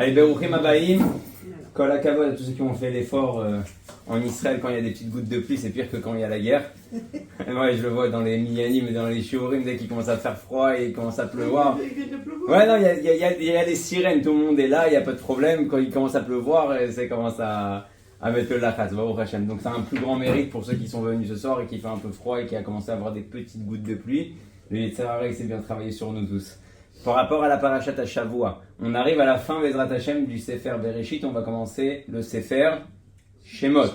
Allez, Beruchim Abaïm, Kol HaKavod à tous ceux qui ont fait l'effort en Israël quand il y a des petites gouttes de pluie, c'est pire que quand il y a la guerre. Moi, je le vois dans les Miyanim et dans les Shiurim, dès qu'il commence à faire froid et il commence à pleuvoir. Ouais, non, il y a les sirènes, tout le monde est là, il n'y a pas de problème. Quand il commence à pleuvoir, ça commence à mettre le lachat, Baruch Hashem. Donc, c'est un plus grand mérite pour ceux qui sont venus ce soir et qui fait un peu froid et qui a commencé à avoir des petites gouttes de pluie. Le Yetzer Hara, il s'est bien travaillé sur nous tous. Par rapport à la parashat à Shavua, on arrive à la fin Bezrat Hashem du Sefer Bereshit, on va commencer le Sefer Shemot.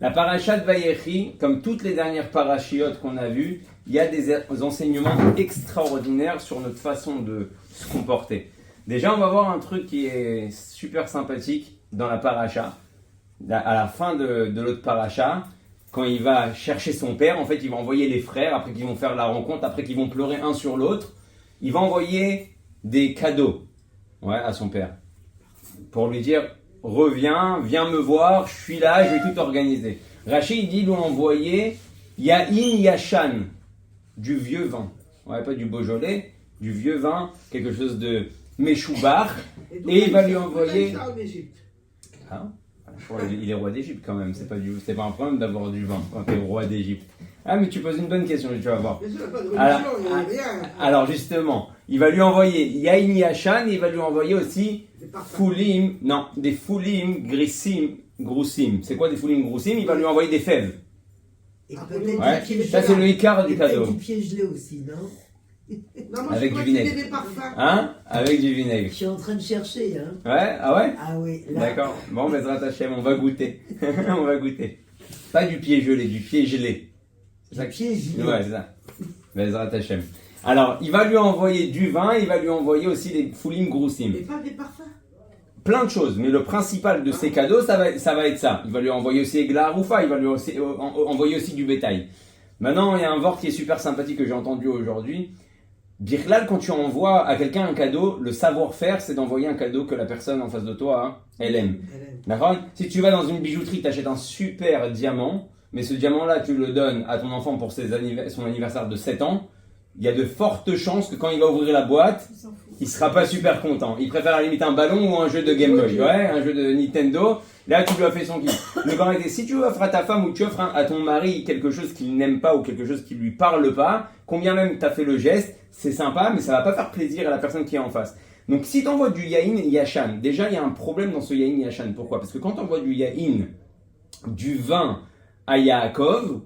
La parashat Vayechi, comme toutes les dernières parashiotes qu'on a vues, il y a des enseignements extraordinaires sur notre façon de se comporter. Déjà, on va voir un truc qui est super sympathique dans la parasha. À la fin de l'autre parasha, quand il va chercher son père, en fait, il va envoyer les frères, après qu'ils vont faire la rencontre, après qu'ils vont pleurer un sur l'autre. Il va envoyer des cadeaux à son père pour lui dire reviens, viens me voir, je suis là, je vais tout organiser. Rachid il dit lui envoyer Yahin Yashan, du vieux vin, pas du Beaujolais, du vieux vin, quelque chose de Meshoubar, et il va lui envoyer. Il est roi d'Égypte quand même, c'est pas un problème d'avoir du vin quand tu es roi d'Égypte. Ah mais tu poses une bonne question, tu vas voir. Alors justement, il va lui envoyer Yahin Yashan et il va lui envoyer aussi des Foulim Groussim. C'est quoi des Foulim Groussim? Il va lui envoyer des fèves. Et peut-être ça c'est le Icar du cadeau. Du pied gelé aussi, non? Non, avec du vinaigre. Avec du vinaigre. Je suis en train de chercher, hein. Ouais, ah ouais? Ah oui, là. D'accord. Bon, Bezrat Hashem, on va goûter. On va goûter. Pas du pied gelé, du pied gelé. C'est ça? Pied gelé. Ouais, c'est ça. Bezrat Hashem. Alors, il va lui envoyer du vin, il va lui envoyer aussi des Foulim Groussim. Mais pas des parfums. Plein de choses, mais le principal de ces cadeaux, ça va être ça. Il va lui envoyer aussi Egla Aroufa, il va lui envoyer aussi du bétail. Maintenant, il y a un vort qui est super sympathique que j'ai entendu aujourd'hui. Birlal, quand tu envoies à quelqu'un un cadeau, le savoir-faire, c'est d'envoyer un cadeau que la personne en face de toi, elle aime. D'accord? Si tu vas dans une bijouterie, tu achètes un super diamant, mais ce diamant-là, tu le donnes à ton enfant pour son anniversaire de 7 ans, il y a de fortes chances que quand il va ouvrir la boîte, il sera pas super content. Il préfère à la limite un ballon ou un jeu de Game Boy, un jeu de Nintendo. Là, tu lui as fait son kiff. Donc en réalité, si tu offres à ta femme ou tu offres à ton mari quelque chose qu'il n'aime pas ou quelque chose qui lui parle pas, combien même tu as fait le geste, c'est sympa, mais ça va pas faire plaisir à la personne qui est en face. Donc si tu envoies du Yahin Yashan, déjà il y a un problème dans ce Yahin Yashan. Pourquoi? Parce que quand tu envoies du Yahin, du vin à Yaakov,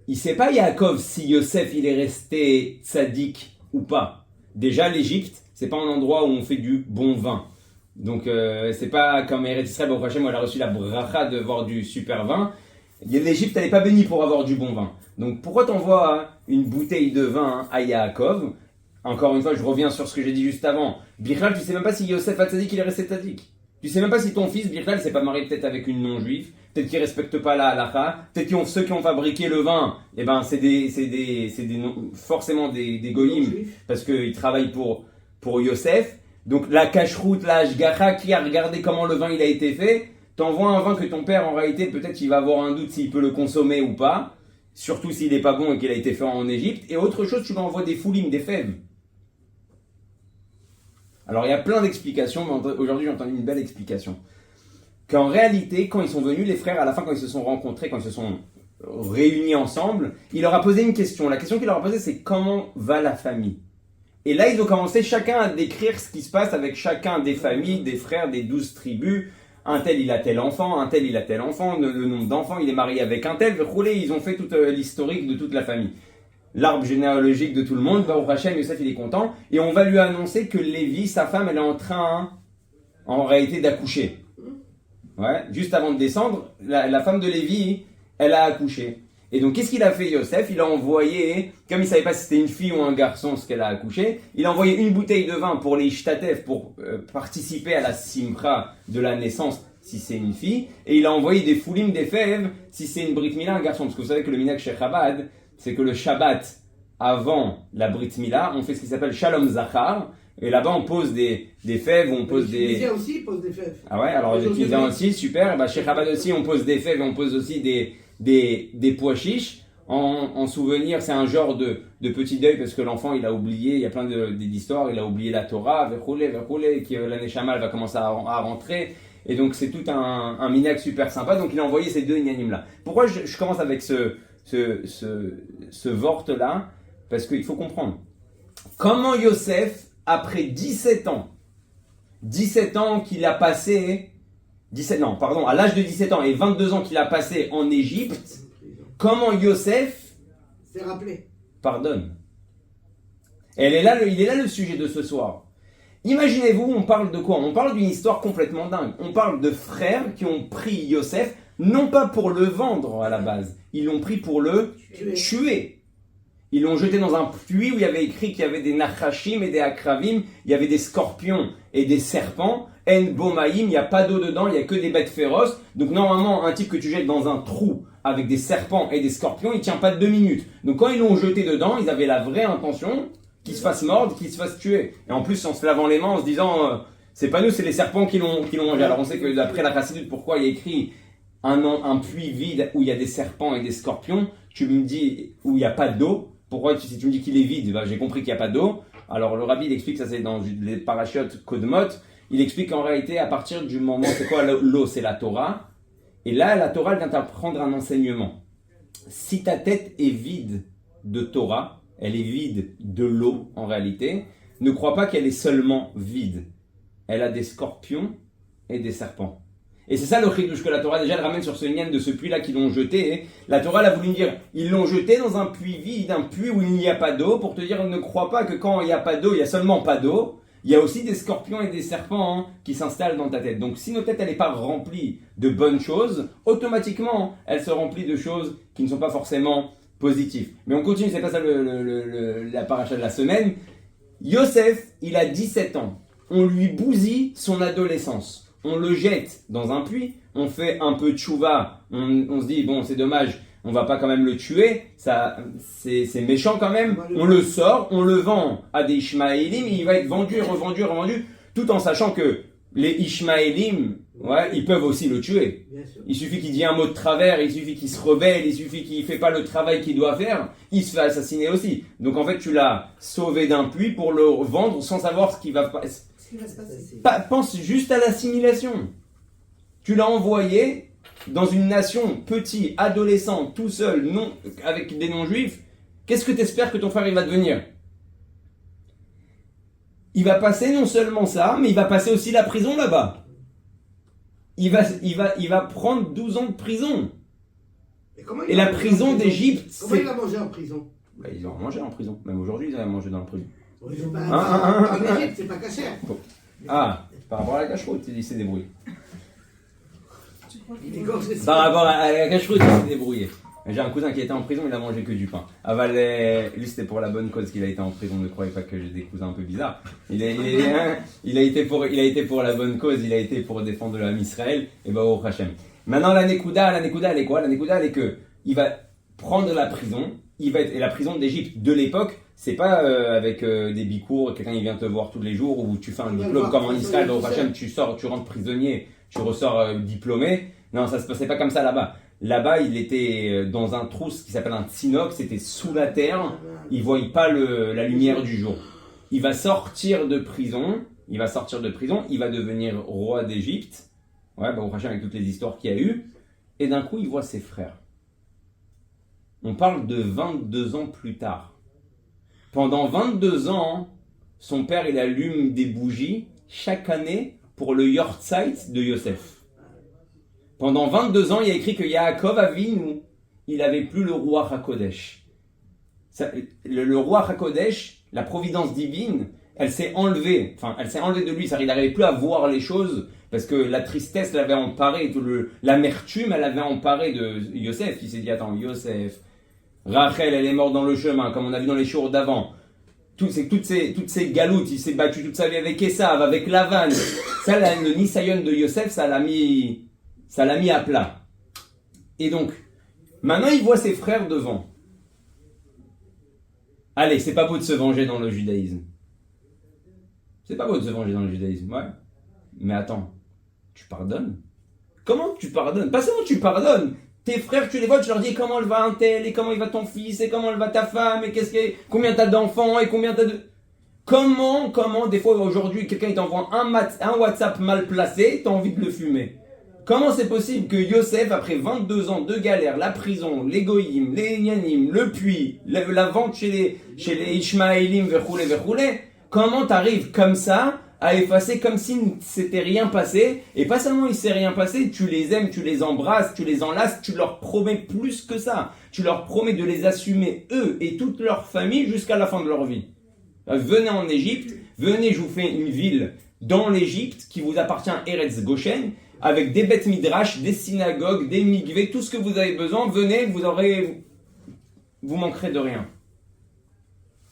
il sait pas Yaakov si Yosef il est resté tzaddik ou pas. Déjà l'Égypte, c'est pas un endroit où on fait du bon vin. Donc c'est pas comme Eretz Israël, Baruch Hashem, où elle a reçu la bracha de voir du super vin. L'Égypte elle n'est pas bénie pour avoir du bon vin. Donc pourquoi t'envoies une bouteille de vin à Yaakov? Encore une fois, je reviens sur ce que j'ai dit juste avant. Birlal, tu sais même pas si Yosef a tzaddik, il est resté tzaddik. Tu sais même pas si ton fils Birlal s'est pas marié peut-être avec une non-juive, peut-être qu'il respecte pas la halakha, peut-être que ceux qui ont fabriqué le vin, forcément des goyim parce qu'ils travaillent pour Yosef. Donc la cacheroute, la hashgacha, qui a regardé comment le vin il a été fait, t'envoies un vin que ton père en réalité peut-être il va avoir un doute s'il peut le consommer ou pas, surtout s'il n'est pas bon et qu'il a été fait en Égypte. Et autre chose, tu lui envoies des foulim, des fèves. Alors il y a plein d'explications, mais aujourd'hui j'ai entendu une belle explication. Qu'en réalité, quand ils sont venus, les frères, à la fin quand ils se sont rencontrés, quand ils se sont réunis ensemble, il leur a posé une question. La question qu'il leur a posée c'est comment va la famille? Et là, ils ont commencé chacun à décrire ce qui se passe avec chacun des familles, des frères, des 12 tribus. Un tel, il a tel enfant, un tel, il a tel enfant, le nombre d'enfants, il est marié avec un tel. Ils ont fait toute l'historique de toute la famille. L'arbre généalogique de tout le monde, Baruch Hashem, Yosef, il est content. Et on va lui annoncer que Lévi, sa femme, elle est en train, en réalité, d'accoucher. Juste avant de descendre, la femme de Lévi, elle a accouché. Et donc, qu'est-ce qu'il a fait, Yosef? Il a envoyé, comme il ne savait pas si c'était une fille ou un garçon, ce qu'elle a accouché, il a envoyé une bouteille de vin pour les ishtatef, pour participer à la simcha de la naissance, si c'est une fille, et il a envoyé des foulim, des fèves, si c'est une brit mila, un garçon. Parce que vous savez que le minhag chez Chabad, c'est que le Shabbat, avant la brit mila, on fait ce qui s'appelle shalom zachar, et là-bas on pose des fèves, on pose des... Les Tunisiens aussi posent des fèves. Ah ouais, alors les Tunisiens aussi, super. Chez Chabad aussi, on pose des fèves, et on pose aussi des pois chiches. en souvenir, c'est un genre de petit deuil parce que l'enfant il a oublié, il y a plein d'histoires, il a oublié la Torah, verroulé, que l'année Shamal va commencer à rentrer. Et donc c'est tout un minag super sympa. Donc il a envoyé ces deux inyanim là. Pourquoi je commence avec ce vort là? Parce qu'il faut comprendre. Comment Yosef, après 17 ans qu'il a passé, à l'âge de 17 ans et 22 ans qu'il a passé en Égypte, comment Yosef C'est rappelé. pardonne. Et il est là le sujet de ce soir. Imaginez-vous, on parle de quoi? On parle d'une histoire complètement dingue. On parle de frères qui ont pris Yosef, non pas pour le vendre à la base, ils l'ont pris pour le tuer. Ils l'ont jeté dans un puits où il y avait écrit qu'il y avait des nachashim et des akravim, il y avait des scorpions et des serpents. En bomaïm, il n'y a pas d'eau dedans, il n'y a que des bêtes féroces. Donc normalement, un type que tu jettes dans un trou avec des serpents et des scorpions, il ne tient pas 2 minutes. Donc quand ils l'ont jeté dedans, ils avaient la vraie intention qu'il se fasse mordre, qu'il se fasse tuer. Et en plus, en se lavant les mains, en se disant, c'est pas nous, c'est les serpents qui l'ont mangé. Alors on sait que d'après la Chassidut, pourquoi il y a écrit un puits vide où il y a des serpents et des scorpions, tu me dis où il n'y a pas d'eau. Pourquoi si tu me dis qu'il est vide, j'ai compris qu'il n'y a pas d'eau. Alors le rabbi il explique, ça c'est dans les parachutes Kodmot, il explique qu'en réalité à partir du moment, c'est quoi l'eau? C'est la Torah. Et là la Torah elle vient t'apprendre un enseignement. Si ta tête est vide de Torah, elle est vide de l'eau en réalité, ne crois pas qu'elle est seulement vide. Elle a des scorpions et des serpents. Et c'est ça le chidouche que la Torah déjà elle ramène sur ce lien de ce puits-là qu'ils l'ont jeté. La Torah elle a voulu dire, ils l'ont jeté dans un puits vide, un puits où il n'y a pas d'eau, pour te dire ne crois pas que quand il n'y a pas d'eau, il n'y a seulement pas d'eau. Il y a aussi des scorpions et des serpents qui s'installent dans ta tête. Donc si notre tête elle n'est pas remplie de bonnes choses, automatiquement elle se remplit de choses qui ne sont pas forcément positives. Mais on continue, c'est pas ça la paracha de la semaine. Yosef, il a 17 ans. On lui bousille son adolescence. On le jette dans un puits, on fait un peu tchouva, on se dit bon c'est dommage, on va pas quand même le tuer, ça c'est méchant quand même, on le sort, on le vend à des Ishmaélim, il va être vendu, revendu, tout en sachant que les Ishmaélim, ils peuvent aussi le tuer. Il suffit qu'il dise un mot de travers, il suffit qu'il se rebelle, il suffit qu'il fait pas le travail qu'il doit faire, il se fait assassiner aussi. Donc en fait tu l'as sauvé d'un puits pour le vendre sans savoir ce qui va passer. Pense juste à l'assimilation. Tu l'as envoyé dans une nation petit, adolescent, tout seul, non, avec des non-juifs. Qu'est-ce que tu espères que ton frère il va devenir? Il va passer non seulement ça, mais il va passer aussi la prison là-bas. Il va prendre 12 ans de prison. Et la prison d'Égypte. Comment il va manger en prison? Ils ont mangé en prison. Même aujourd'hui, ils avaient mangé dans la prison. En Égypte, c'est pas cachère. Ah, par rapport à la cacheroute, il s'est débrouillé. Par Par rapport à la cacheroute, il s'est débrouillé. J'ai un cousin qui était en prison, il a mangé que du pain. Lui, c'était pour la bonne cause qu'il a été en prison. Ne croyez pas que j'ai des cousins un peu bizarres. Il a été pour la bonne cause, il a été pour défendre l'âme Israël. Et bah, au Hachem. Maintenant, la Nekuda, elle est quoi? La Nekuda, elle est que il va prendre la prison. Et la prison d'Égypte de l'époque, c'est pas avec des bicours, quelqu'un il vient te voir tous les jours, ou tu fais un diplôme comme en Israël, au Hachem, tu rentres prisonnier, tu ressors diplômé. Non, ça se passait pas comme ça là-bas. Là-bas, il était dans un trou qui s'appelle un tzinoc, c'était sous la terre, il ne voyait pas la lumière du jour. Il va sortir de prison, il va devenir roi d'Égypte, au Hachem avec toutes les histoires qu'il y a eu, et d'un coup, il voit ses frères. On parle de 22 ans plus tard. Pendant 22 ans, son père, il allume des bougies chaque année pour le Yortzeit de Yosef. Pendant 22 ans, il y a écrit que Yaakov Avinu, il n'avait plus le roi HaKodesh. Le roi HaKodesh, la providence divine, elle s'est enlevée de lui. Il n'arrivait plus à voir les choses parce que la tristesse l'avait emparé, l'amertume, elle avait emparé de Yosef. Il s'est dit, attends, Yosef, Rachel, elle est morte dans le chemin, comme on a vu dans les jours d'avant. Toutes ces galoutes, il s'est battu toute sa vie avec Esav, avec Lavan. Ça, le Nisayon de Yosef, ça l'a mis à plat. Et donc, maintenant il voit ses frères devant. Allez, c'est pas beau de se venger dans le judaïsme. C'est pas beau de se venger dans le judaïsme, ouais. Mais attends, tu pardonnes? Comment tu pardonnes? Pas seulement tu pardonnes, Tes frères, tu les vois, tu leur dis comment elle va un tel, et comment il va ton fils, et comment elle va ta femme, et combien t'as d'enfants, et combien t'as de... Comment, des fois aujourd'hui, quelqu'un il t'envoie un WhatsApp mal placé, t'as envie de le fumer. Comment c'est possible que Yosef, après 22 ans de galère, la prison, les goïm, les nyanim, le puits, la vente chez les Ishmaélim, verroulé, comment t'arrives comme ça à effacer comme si ne s'était rien passé, et pas seulement il s'est rien passé, tu les aimes, tu les embrasses, tu les enlaces, tu leur promets plus que ça. Tu leur promets de les assumer eux et toute leur famille jusqu'à la fin de leur vie. Venez en Égypte, venez, je vous fais une ville dans l'Égypte qui vous appartient, Eretz Goshen, avec des bêtes midrash, des synagogues, des mikveh, tout ce que vous avez besoin, venez, vous manquerez de rien.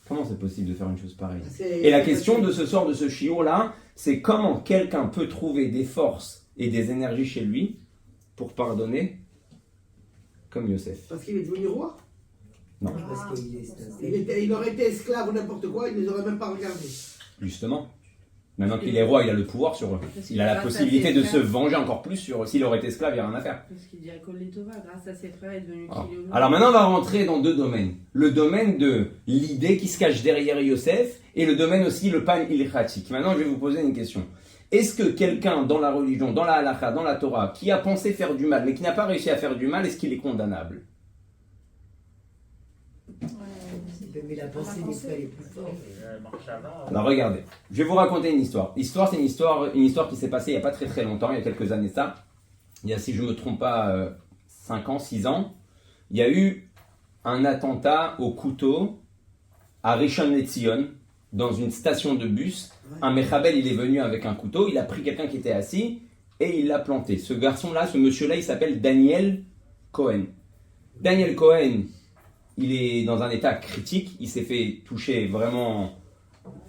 Comment c'est possible de faire une chose pareille? Et la question de ce soir, de ce shiur-là, c'est comment quelqu'un peut trouver des forces et des énergies chez lui pour pardonner comme Yosef. Parce qu'il est devenu roi. Non. Parce qu'il est Il aurait été esclave ou n'importe quoi, il ne les aurait même pas regardés. Justement. Maintenant qu'il est roi, il a le pouvoir sur eux. Il a la possibilité de se venger encore plus sur eux. S'il aurait été esclave, il n'y a rien à faire. Parce qu'il dirait Koletova, grâce à ses frères, est devenu Kiliono. Alors maintenant, on va rentrer dans deux domaines. Le domaine de l'idée qui se cache derrière Yosef et le domaine aussi, le pan ilchatik. Maintenant, je vais vous poser une question. Est-ce que quelqu'un dans la religion, dans la halakha, dans la Torah, qui a pensé faire du mal, mais qui n'a pas réussi à faire du mal, est-ce qu'il est condamnable? Mais la pensée des fois elle est plus forte. Alors regardez, je vais vous raconter une histoire. L'histoire, c'est une histoire qui s'est passée il n'y a pas très très longtemps, il y a quelques années ça. Il y a, si je ne me trompe pas, 5 ans, 6 ans, il y a eu un attentat au couteau à Rishon LeZion, dans une station de bus. Un mechabel, il est venu avec un couteau, il a pris quelqu'un qui était assis et il l'a planté. Ce garçon-là, ce monsieur-là, il s'appelle Daniel Cohen. Daniel Cohen, il est dans un état critique, il s'est fait toucher vraiment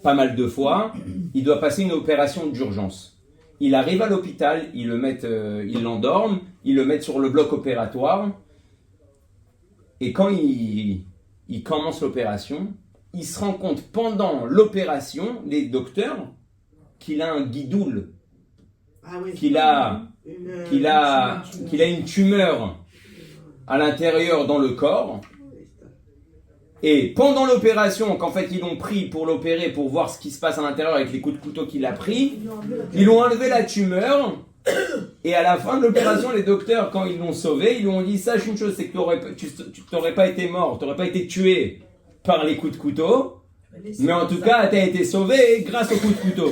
pas mal de fois, il doit passer une opération d'urgence. Il arrive à l'hôpital, ils l'endorment, ils le mettent sur le bloc opératoire, et quand il commence l'opération, il se rend compte pendant l'opération, les docteurs, qu'il a un guidoul, qu'il a une tumeur à l'intérieur dans le corps. Et pendant l'opération, qu'en fait ils l'ont pris pour l'opérer, pour voir ce qui se passe à l'intérieur avec les coups de couteau qu'il a pris, ils l'ont enlevé la tumeur, et à la fin de l'opération, les docteurs, quand ils l'ont sauvé, ils lui ont dit, sache une chose, c'est que tu n'aurais pas été mort, tu n'aurais pas été tué par les coups de couteau, mais en tout cas, tu as été sauvé grâce aux coups de couteau.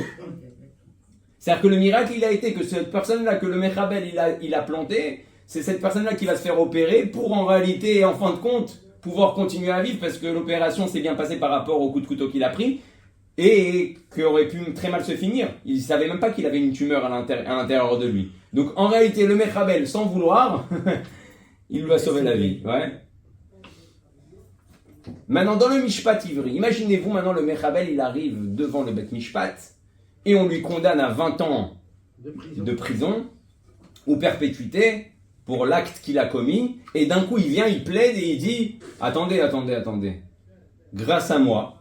C'est-à-dire que le miracle, il a été que cette personne-là, que le Mechabel, il a planté, c'est cette personne-là qui va se faire opérer pour en réalité, en fin de compte, pouvoir continuer à vivre parce que l'opération s'est bien passée par rapport au coup de couteau qu'il a pris et qui aurait pu très mal se finir. Il ne savait même pas qu'il avait une tumeur à l'intérieur de lui. Donc en réalité, le Mechabel, sans vouloir, il lui a sauvé la vie. Ouais. Maintenant, dans le Mishpat Ivri, imaginez-vous maintenant le Mechabel, il arrive devant le Bet Mishpat et on lui condamne à 20 ans de prison ou perpétuité pour l'acte qu'il a commis, et d'un coup il vient, il plaide et il dit « Attendez, grâce à moi,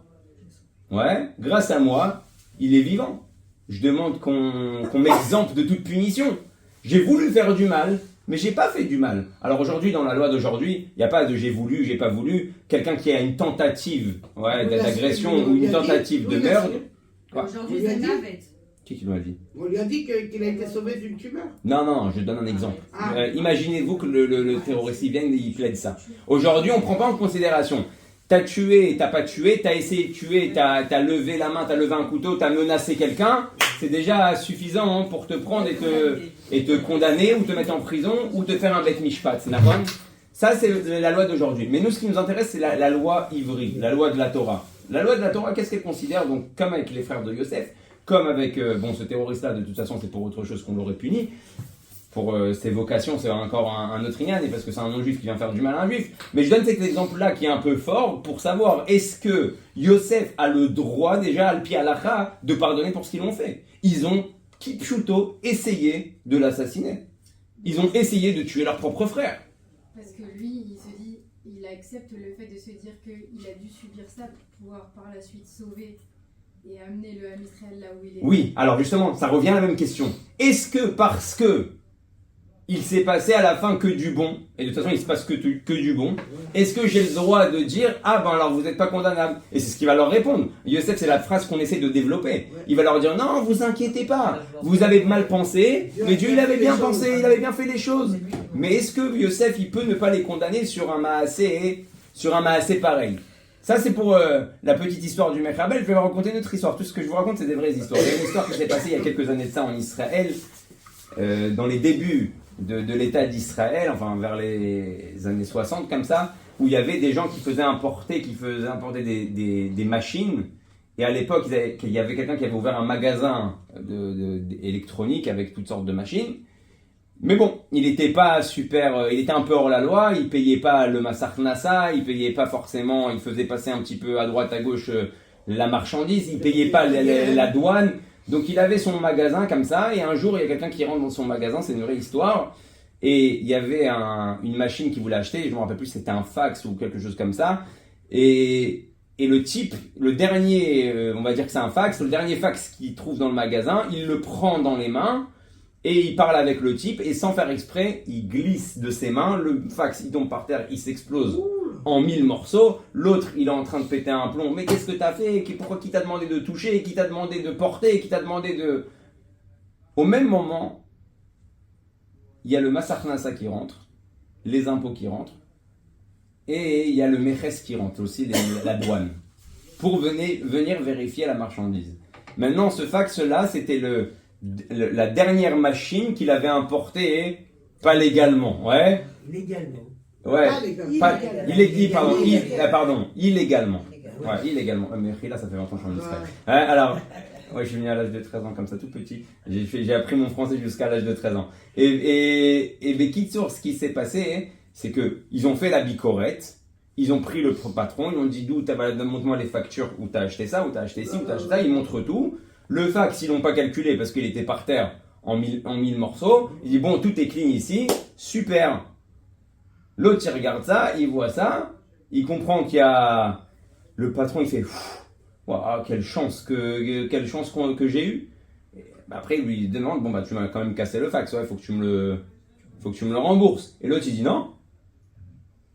il est vivant. Je demande qu'on m'exempte de toute punition. J'ai voulu faire du mal, mais j'ai pas fait du mal. » Alors aujourd'hui, dans la loi d'aujourd'hui, il n'y a pas de « j'ai voulu, j'ai pas voulu ». Quelqu'un qui a une tentative d'agression ou une tentative de meurtre... Aujourd'hui, c'est navette. Qui lui a dit? On lui a dit qu'il a été sauvé d'une tumeur. Non, je donne un exemple. Imaginez-vous que le terroriste il vienne et il plaide ça. Aujourd'hui, on ne prend pas en considération. T'as tué, t'as pas tué, t'as essayé de tuer, t'as levé la main, t'as levé un couteau, t'as menacé quelqu'un. C'est déjà suffisant pour te prendre et te condamner ou te mettre en prison ou te faire un bet mishpat. Ça, c'est la loi d'aujourd'hui. Mais nous, ce qui nous intéresse, c'est la loi ivri, la loi de la Torah. La loi de la Torah, qu'est-ce qu'elle considère? Donc, comme avec les frères de Yosef, comme avec ce terroriste-là, de toute façon, c'est pour autre chose qu'on l'aurait puni. Pour ses vocations, c'est encore un autre ignan, et parce que c'est un non-juif qui vient faire du mal à un juif. Mais je donne cet exemple-là qui est un peu fort pour savoir, est-ce que Yosef a le droit déjà, al pi halacha, de pardonner pour ce qu'ils ont fait? Ils ont, kipchuto, essayé de l'assassiner. Ils ont essayé de tuer leur propre frère. Parce que lui, il se dit, il accepte le fait de se dire qu'il a dû subir ça pour pouvoir par la suite sauver et amener le Ham Israël là où il est. Oui, alors justement, ça revient à la même question. Est-ce que parce que il s'est passé à la fin que du bon, et de toute façon il se passe que du bon, est-ce que j'ai le droit de dire, ah ben alors vous n'êtes pas condamnable? Et c'est ce qu'il va leur répondre. Yosef, c'est la phrase qu'on essaie de développer. Il va leur dire, non, vous inquiétez pas, vous avez mal pensé, mais Dieu il avait bien pensé, il avait bien fait les choses. Mais est-ce que Yosef, il peut ne pas les condamner sur un maasé pareil? Ça c'est pour la petite histoire du Mechabel. Je vais vous raconter une autre histoire. Tout ce que je vous raconte, c'est des vraies histoires. Il y a une histoire qui s'est passée il y a quelques années de ça en Israël, dans les débuts de l'État d'Israël, enfin vers les années 60 comme ça, où il y avait des gens qui faisaient importer des machines. Et à l'époque, il y avait quelqu'un qui avait ouvert un magasin électronique avec toutes sortes de machines. Mais bon, il était pas super, il était un peu hors la loi, il payait pas le Massar Nassa, il payait pas forcément, il faisait passer un petit peu à droite à gauche la marchandise, il payait pas la douane. Donc il avait son magasin comme ça, et un jour il y a quelqu'un qui rentre dans son magasin, c'est une vraie histoire, et il y avait une machine qu'il voulait acheter, je ne me rappelle plus si c'était un fax ou quelque chose comme ça, et le type, le dernier, on va dire que c'est un fax, le dernier fax qu'il trouve dans le magasin, il le prend dans les mains, et il parle avec le type, et sans faire exprès, il glisse de ses mains, le fax il tombe par terre, il s'explose en 1000 morceaux, l'autre il est en train de péter un plomb, mais qu'est-ce que t'as fait, pourquoi qui t'a demandé de toucher, qui t'a demandé de porter, qui t'a demandé de... Au même moment, il y a le Massar Nassa qui rentre, les impôts qui rentrent, et il y a le Meches qui rentre aussi, la douane, pour venir vérifier la marchandise. Maintenant ce fax là, c'était la dernière machine qu'il avait importée, pas légalement, ouais. Légalement. Ouais, Illégalement. illégalement. Ouais, illégalement. Mais là, ça fait longtemps que je suis en Israël. Ouais, alors, ouais, je suis venu à l'âge de 13 ans, comme ça, tout petit. J'ai appris mon français jusqu'à l'âge de 13 ans. Et Bekitsour, ce qui s'est passé, c'est que ils ont fait la bicorette. Ils ont pris le patron, ils ont dit d'où montre-moi les factures où t'as acheté ça, où t'as acheté ci, où t'as acheté ça. Ils montrent tout. Le fax, ils l'ont pas calculé parce qu'il était par terre en 1000 morceaux. Il dit bon, tout est clean ici, super. L'autre, il regarde ça, il voit ça, il comprend qu'il y a... Le patron, il fait wow, quelle chance que j'ai eue. Après, il lui demande, bon, bah, tu m'as quand même cassé le fax, ouais, faut que tu me le rembourses. Et l'autre, il dit non.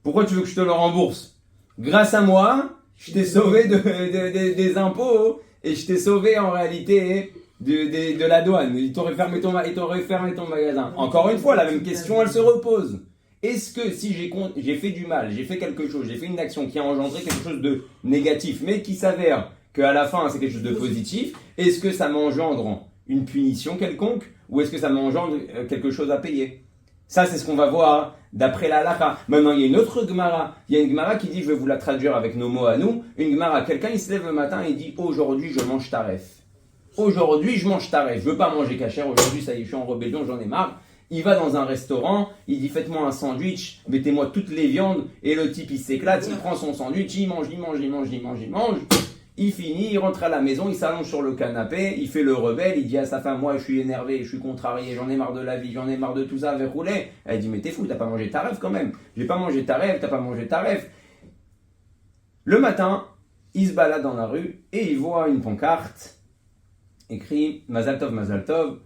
Pourquoi tu veux que je te le rembourse? Grâce à moi, je t'ai sauvé des impôts et je t'ai sauvé en réalité de la douane. Il t'aurait fermé ton magasin. Encore une fois, la même question, elle se repose. Est-ce que si j'ai fait du mal, j'ai fait quelque chose, j'ai fait une action qui a engendré quelque chose de négatif, mais qui s'avère qu'à la fin c'est quelque chose de positif, est-ce que ça m'engendre une punition quelconque ou est-ce que ça m'engendre quelque chose à payer? Ça c'est ce qu'on va voir d'après la halakha. Maintenant il y a une autre Gemara, il y a une Gemara qui dit, je vais vous la traduire avec nos mots à nous, une Gemara, quelqu'un il se lève le matin et il dit, aujourd'hui je mange taref. Aujourd'hui je mange taref, je veux pas manger cachère, aujourd'hui ça y est je suis en rébellion, j'en ai marre. Il va dans un restaurant, il dit faites-moi un sandwich, mettez-moi toutes les viandes, et le type il s'éclate, il prend son sandwich, il mange, il finit, il rentre à la maison, il s'allonge sur le canapé, il fait le rebelle, il dit à sa femme, moi je suis énervé, je suis contrarié, j'en ai marre de la vie, j'en ai marre de tout ça, verroulé. Elle dit mais t'es fou, t'as pas mangé ta rêve quand même, j'ai pas mangé ta rêve, t'as pas mangé ta rêve. Le matin, il se balade dans la rue, et il voit une pancarte, écrit Mazal Tov,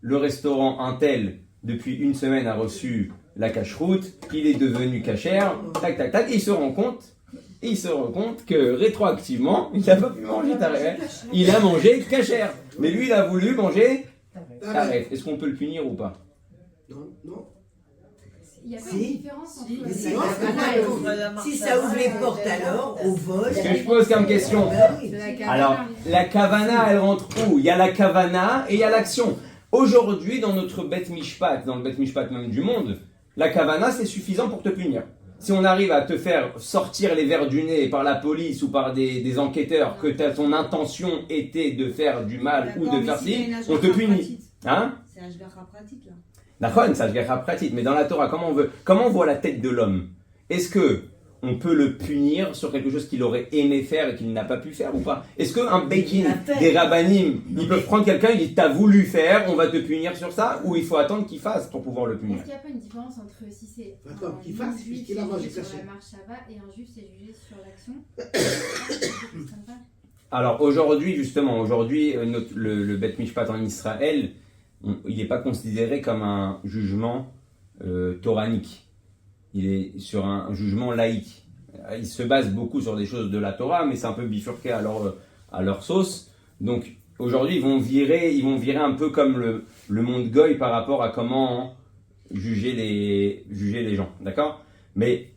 le restaurant Intel, depuis une semaine, a reçu la cacheroute, il est devenu cachère, tac, tac, tac, et il se rend compte que rétroactivement, il n'a pas pu manger taref, il a mangé cachère. Mais lui, il a voulu manger taref. Est-ce qu'on peut le punir ou pas? Non. Il n'y a pas une différence entre... Mais si ça ouvre les portes alors, au vol... Ce que je pose comme question. Alors, la kavana, elle rentre où? Il y a la kavana et il y a l'action. Aujourd'hui, dans notre Bet Mishpat, dans le Bet Mishpat même du monde, la kavana, c'est suffisant pour te punir. Si on arrive à te faire sortir les vers du nez par la police ou par des enquêteurs, que ton intention était de faire du mal ou de faire ci, on te punit. Hein? C'est un shgacha pratique là. D'accord, c'est un shgacha pratique. Mais dans la Torah, comment on voit la tête de l'homme? Est-ce que on peut le punir sur quelque chose qu'il aurait aimé faire et qu'il n'a pas pu faire ou pas? Est-ce qu'un Bekin, des rabbanim, ils peuvent prendre quelqu'un et dire t'as voulu faire, on va te punir sur ça, ou il faut attendre qu'il fasse pour pouvoir le punir? Est-ce qu'il n'y a pas une différence entre si c'est Attends, qu'il un fasse, juif puisqu'il a mangé sur caché. la marche Shabbat et un juif c'est jugé sur l'action? Alors aujourd'hui, justement, le Bet Mishpat en Israël, il n'est pas considéré comme un jugement toranique. Il est sur un jugement laïque. Il se base beaucoup sur des choses de la Torah, mais c'est un peu bifurqué à leur sauce. Donc aujourd'hui, ils vont virer un peu comme le monde goy par rapport à comment juger les gens. D'accord ? Mais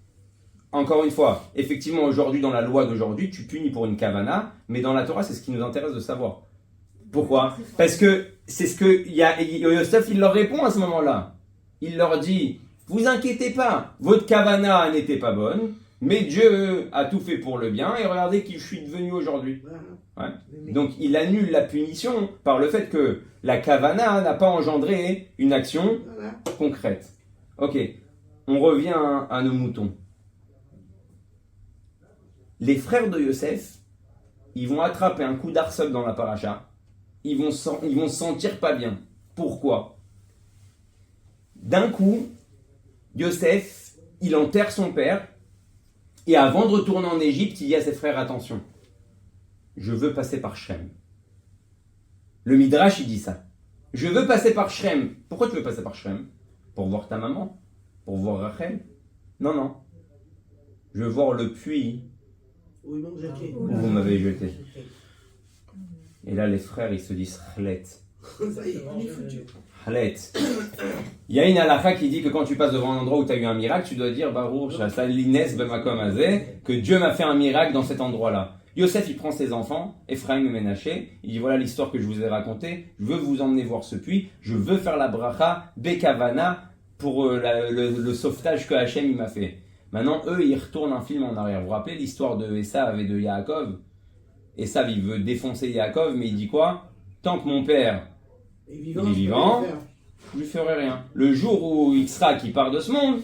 encore une fois, effectivement, aujourd'hui, dans la loi d'aujourd'hui, tu punis pour une kavana, mais dans la Torah, c'est ce qui nous intéresse de savoir. Pourquoi ? Parce que c'est ce que Yosef, il leur répond à ce moment-là. Il leur dit, vous inquiétez pas, votre kavana n'était pas bonne, mais Dieu a tout fait pour le bien, et regardez qui je suis devenu aujourd'hui. Ouais. Donc il annule la punition par le fait que la kavana n'a pas engendré une action concrète. Ok, on revient à nos moutons. Les frères de Yosef, ils vont attraper un coup d'arsoc dans la paracha. Ils vont se sentir pas bien. Pourquoi ? D'un coup, Yosef, il enterre son père. Et avant de retourner en Égypte, il dit à ses frères, attention, je veux passer par Shrem. Le Midrash, il dit ça. Je veux passer par Shrem. Pourquoi tu veux passer par Shrem ? Pour voir ta maman ? Pour voir Rachel ? Non. Je veux voir le puits où vous m'avez jeté. Et là, les frères, ils se disent Chlet. Chlet. Il y a une halakha qui dit que quand tu passes devant un endroit où tu as eu un miracle, tu dois dire Baruch Shassalines Bemakom Hazeh, que Dieu m'a fait un miracle dans cet endroit-là. Yosef, il prend ses enfants, Ephraim et Ménaché, il dit voilà l'histoire que je vous ai racontée, je veux vous emmener voir ce puits, je veux faire la bracha Bekavana pour le sauvetage que Hachem il m'a fait. Maintenant, eux, ils retournent un film en arrière. Vous vous rappelez l'histoire de Esav et de Yaakov ? Esav, il veut défoncer Yaakov, mais il dit quoi ? Tant que mon père il est vivant, je lui ferai rien. Le jour où il sera qui part de ce monde,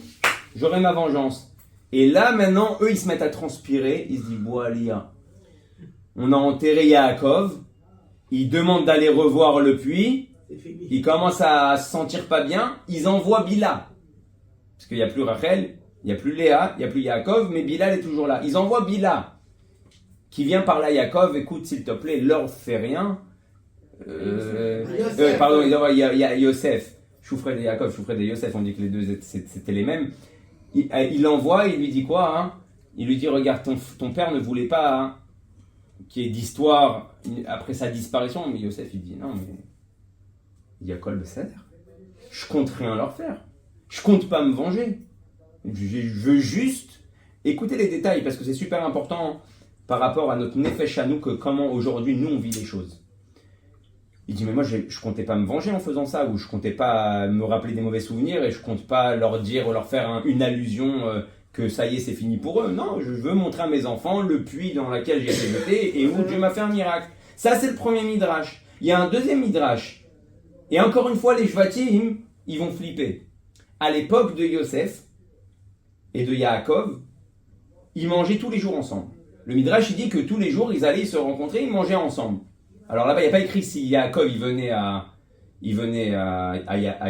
j'aurai ma vengeance. Et là, maintenant, eux, ils se mettent à transpirer. Ils se disent, Boalia, on a enterré Yaakov. Ils demandent d'aller revoir le puits. Ils commencent à se sentir pas bien. Ils envoient Bila. Parce qu'il n'y a plus Rachel, il n'y a plus Léa, il n'y a plus Yaakov, mais Bila est toujours là. Ils envoient Bila, qui vient par là, Yaakov, écoute, s'il te plaît, leur fait rien. Pardon, il y a Yosef. Choufred et Yaakov, Choufred et Yosef, on dit que les deux c'était les mêmes. Il l'envoie, il lui dit quoi hein ? Il lui dit, regarde, ton père ne voulait pas hein, qu'il y ait d'histoire après sa disparition. Mais Yosef, il dit, non, mais il y a quoi le Besséder ? Je compte rien leur faire. Je compte pas me venger. Je veux juste écouter les détails, parce que c'est super important par rapport à notre nefesh à nous, que comment aujourd'hui nous on vit les choses. Il dit mais moi je comptais pas me venger en faisant ça, ou je comptais pas me rappeler des mauvais souvenirs, et je compte pas leur dire, leur faire une allusion que ça y est c'est fini pour eux. Non, je veux montrer à mes enfants le puits dans lequel j'ai été jeté et où Dieu m'a fait un miracle. Ça c'est le premier midrash. Il y a un deuxième midrash, et encore une fois les Shvatim ils vont flipper. À l'époque de Yosef et de Yaakov, ils mangeaient tous les jours ensemble. Le midrash il dit que tous les jours ils allaient se rencontrer, ils mangeaient ensemble. Alors là-bas, il n'y a pas écrit si Yaakov il venait à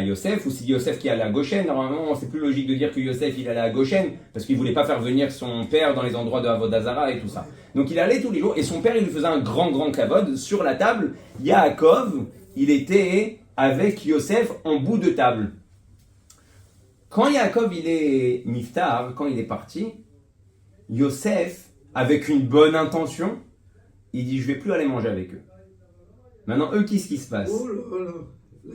Yosef, ou si Yosef qui allait à Goshen. Normalement, c'est plus logique de dire que Yosef il allait à Goshen, parce qu'il ne voulait pas faire venir son père dans les endroits de Avodah Zara et tout ça. Donc il allait tous les jours, et son père il lui faisait un grand kavod sur la table. Yaakov, il était avec Yosef en bout de table. Quand Yaakov il est miftar, quand il est parti, Yosef, avec une bonne intention, il dit je vais plus aller manger avec eux. Maintenant, eux, qu'est-ce qui se passe ?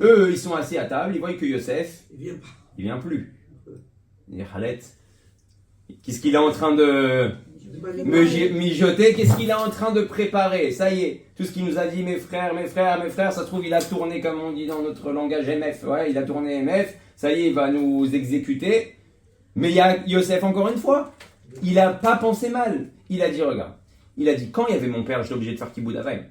Eux, ils sont assis à table, ils voient que Yosef, il vient plus. Il dit, Khalet, qu'est-ce qu'il est en train de mijoter ? Qu'est-ce qu'il est en train de préparer ? Ça y est, tout ce qu'il nous a dit, mes frères, ça se trouve, il a tourné, comme on dit dans notre langage MF. Ouais, il a tourné MF, ça y est, il va nous exécuter. Mais il y a Yosef, encore une fois, il n'a pas pensé mal. Il a dit, regarde, il a dit, quand il y avait mon père, j'étais obligé de faire Kiboud Avayim.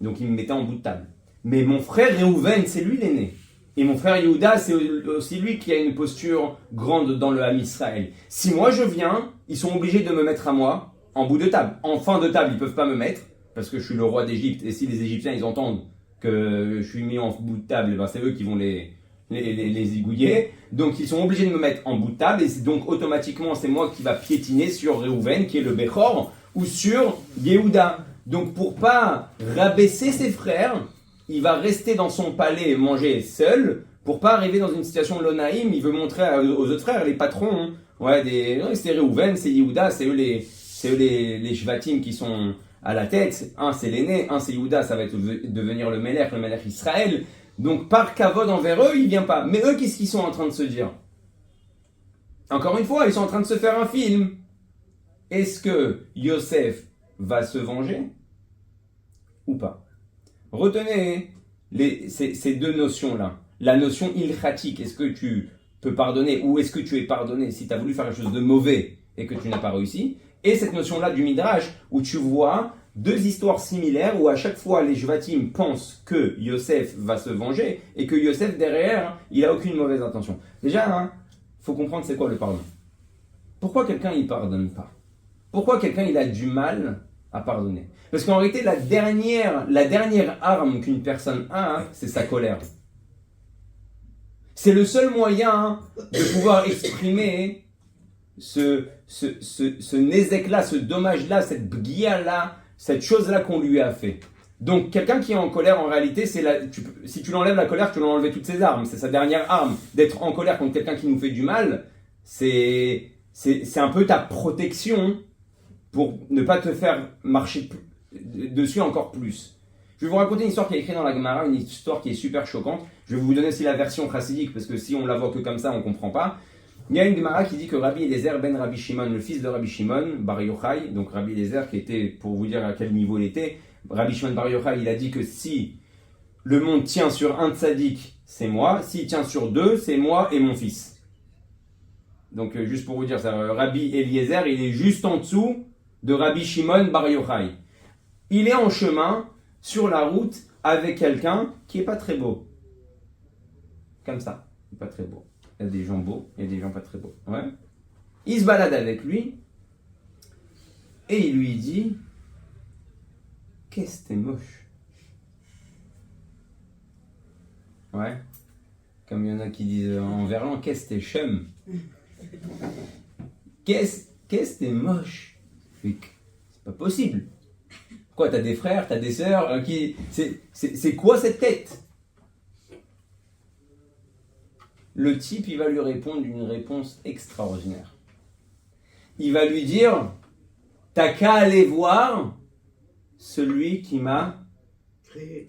Donc il me mettait en bout de table. Mais mon frère Réhouven, c'est lui l'aîné. Et mon frère Yehuda, c'est aussi lui qui a une posture grande dans le Ham Israël. Si moi je viens, ils sont obligés de me mettre à moi en bout de table. En fin de table, ils peuvent pas me mettre, parce que je suis le roi d'Égypte. Et si les Égyptiens, ils entendent que je suis mis en bout de table, ben c'est eux qui vont les zigouiller. Donc ils sont obligés de me mettre en bout de table. Et donc automatiquement, c'est moi qui va piétiner sur Réhouven, qui est le Bechor, ou sur Yehuda. Donc pour pas rabaisser ses frères, il va rester dans son palais et manger seul pour pas arriver dans une situation de l'onaïm. Il veut montrer aux autres frères, les patrons, c'est Réhouven, c'est Yehuda, c'est eux les Shvatim qui sont à la tête. Un c'est l'aîné, un c'est Yehuda, ça va devenir le Melech Israël. Donc par kavod envers eux, il vient pas. Mais eux, qu'est-ce qu'ils sont en train de se dire? Encore une fois, ils sont en train de se faire un film. Est-ce que Yosef va se venger ou pas? Retenez ces deux notions-là. La notion ilchatique, est-ce que tu peux pardonner ou est-ce que tu es pardonné si tu as voulu faire quelque chose de mauvais et que tu n'as pas réussi? Et cette notion-là du Midrash, où tu vois deux histoires similaires où à chaque fois les Shvatim pensent que Yosef va se venger et que Yosef derrière, il a aucune mauvaise intention. Déjà, faut comprendre c'est quoi le pardon. Pourquoi quelqu'un il pardonne pas? Pourquoi quelqu'un il a du mal à pardonner? Parce qu'en réalité, la dernière arme qu'une personne a, c'est sa colère. C'est le seul moyen de pouvoir exprimer ce nézek-là, ce dommage-là, cette bgia-là, cette chose-là qu'on lui a fait. Donc, quelqu'un qui est en colère, en réalité, si tu l'enlèves la colère, tu lui as enlevé toutes ses armes. C'est sa dernière arme. D'être en colère contre quelqu'un qui nous fait du mal, c'est un peu ta protection pour ne pas te faire marcher dessus encore plus. Je vais vous raconter une histoire qui est écrite dans la Gemara, une histoire qui est super choquante. Je vais vous donner aussi la version chassidique, parce que si on la voit que comme ça, on ne comprend pas. Il y a une Gemara qui dit que Rabbi Eliezer ben Rabbi Shimon, le fils de Rabbi Shimon, Bar Yochai, donc Rabbi Eliezer qui était, pour vous dire à quel niveau il était, Rabbi Shimon Bar Yochai, il a dit que si le monde tient sur un tzaddik, c'est moi, s'il tient sur deux, c'est moi et mon fils. Donc juste pour vous dire ça, Rabbi Eliezer, il est juste en dessous de Rabbi Shimon Bar Yochai. Il est en chemin, sur la route, avec quelqu'un qui n'est pas très beau. Comme ça, pas très beau. Il y a des gens beaux, il y a des gens pas très beaux. Ouais. Il se balade avec lui, et il lui dit, qu'est-ce que t'es moche. Ouais. Comme il y en a qui disent en verlan, qu'est-ce que t'es chum. Qu'est-ce que t'es moche. C'est pas possible. Quoi, t'as des frères, t'as des sœurs, c'est quoi cette tête? Le type, il va lui répondre une réponse extraordinaire. Il va lui dire, t'as qu'à aller voir celui qui m'a créé.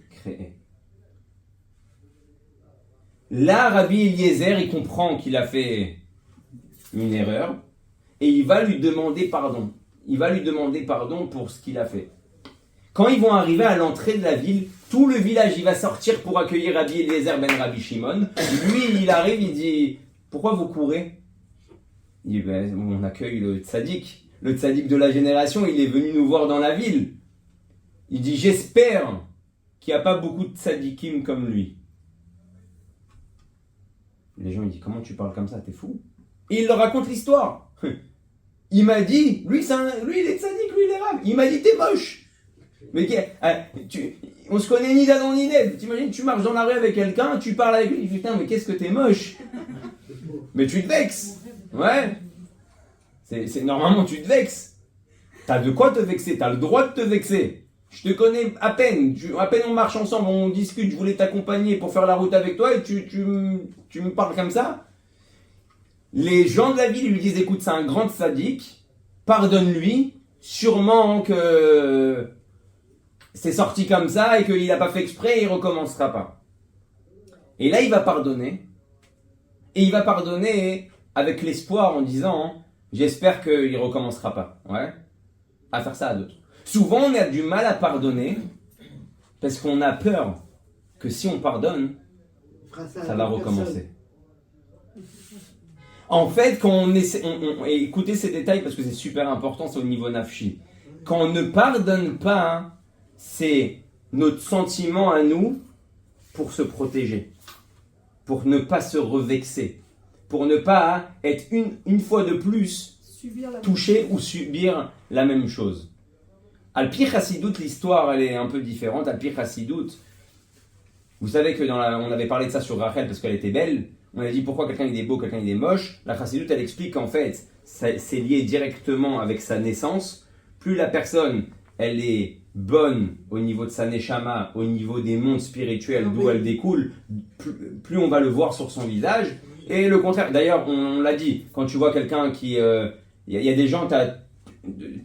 Là, Rabbi Eliezer, il comprend qu'il a fait une erreur et il va lui demander pardon. Il va lui demander pardon pour ce qu'il a fait. Quand ils vont arriver à l'entrée de la ville, tout le village il va sortir pour accueillir Rabbi Eliezer ben Rabbi Shimon. Lui, il arrive, il dit « Pourquoi vous courez ?» Il dit ben, « On accueille le tzaddik de la génération, il est venu nous voir dans la ville. » Il dit « J'espère qu'il n'y a pas beaucoup de tzaddikim comme lui. » Les gens ils disent « Comment tu parles comme ça, t'es fou ?» Et il leur raconte l'histoire. Il m'a dit, lui il est tzaddik, lui il est rave. Il m'a dit « T'es moche !» Mais on se connaît ni d'Adam ni d'Ève. T'imagines, tu marches dans la rue avec quelqu'un, tu parles avec lui, putain, mais qu'est-ce que t'es moche. Mais tu te vexes. Ouais. C'est normalement tu te vexes. T'as de quoi te vexer, t'as le droit de te vexer. Je te connais à peine on marche ensemble, on discute, je voulais t'accompagner pour faire la route avec toi et tu me parles comme ça. Les gens de la ville lui disent, écoute, c'est un grand tzaddik, pardonne-lui, sûrement que c'est sorti comme ça et qu'il n'a pas fait exprès et il ne recommencera pas. Et là, il va pardonner. Et il va pardonner avec l'espoir en disant, j'espère qu'il ne recommencera pas. Ouais. À faire ça à d'autres. Souvent, on a du mal à pardonner parce qu'on a peur que si on pardonne, ça va recommencer. En fait, quand on essaie, écoutez ces détails parce que c'est super important, c'est au niveau nafshi. Quand on ne pardonne pas, c'est notre sentiment à nous pour se protéger, pour ne pas se revexer, pour ne pas être une fois de plus touché ou subir la même chose. Al-Pi Chassidut, l'histoire elle est un peu différente. Al-Pi Chassidut, vous savez que on avait parlé de ça sur Rachel parce qu'elle était belle. On a dit pourquoi quelqu'un il est beau, quelqu'un il est moche. La Chassidut elle explique qu'en fait c'est lié directement avec sa naissance. Plus la personne elle est bonne au niveau de sa neshama, au niveau des mondes spirituels d'où elle découle, plus on va le voir sur son visage. Et le contraire, d'ailleurs, on l'a dit, quand tu vois quelqu'un qui... Il y a des gens, t'as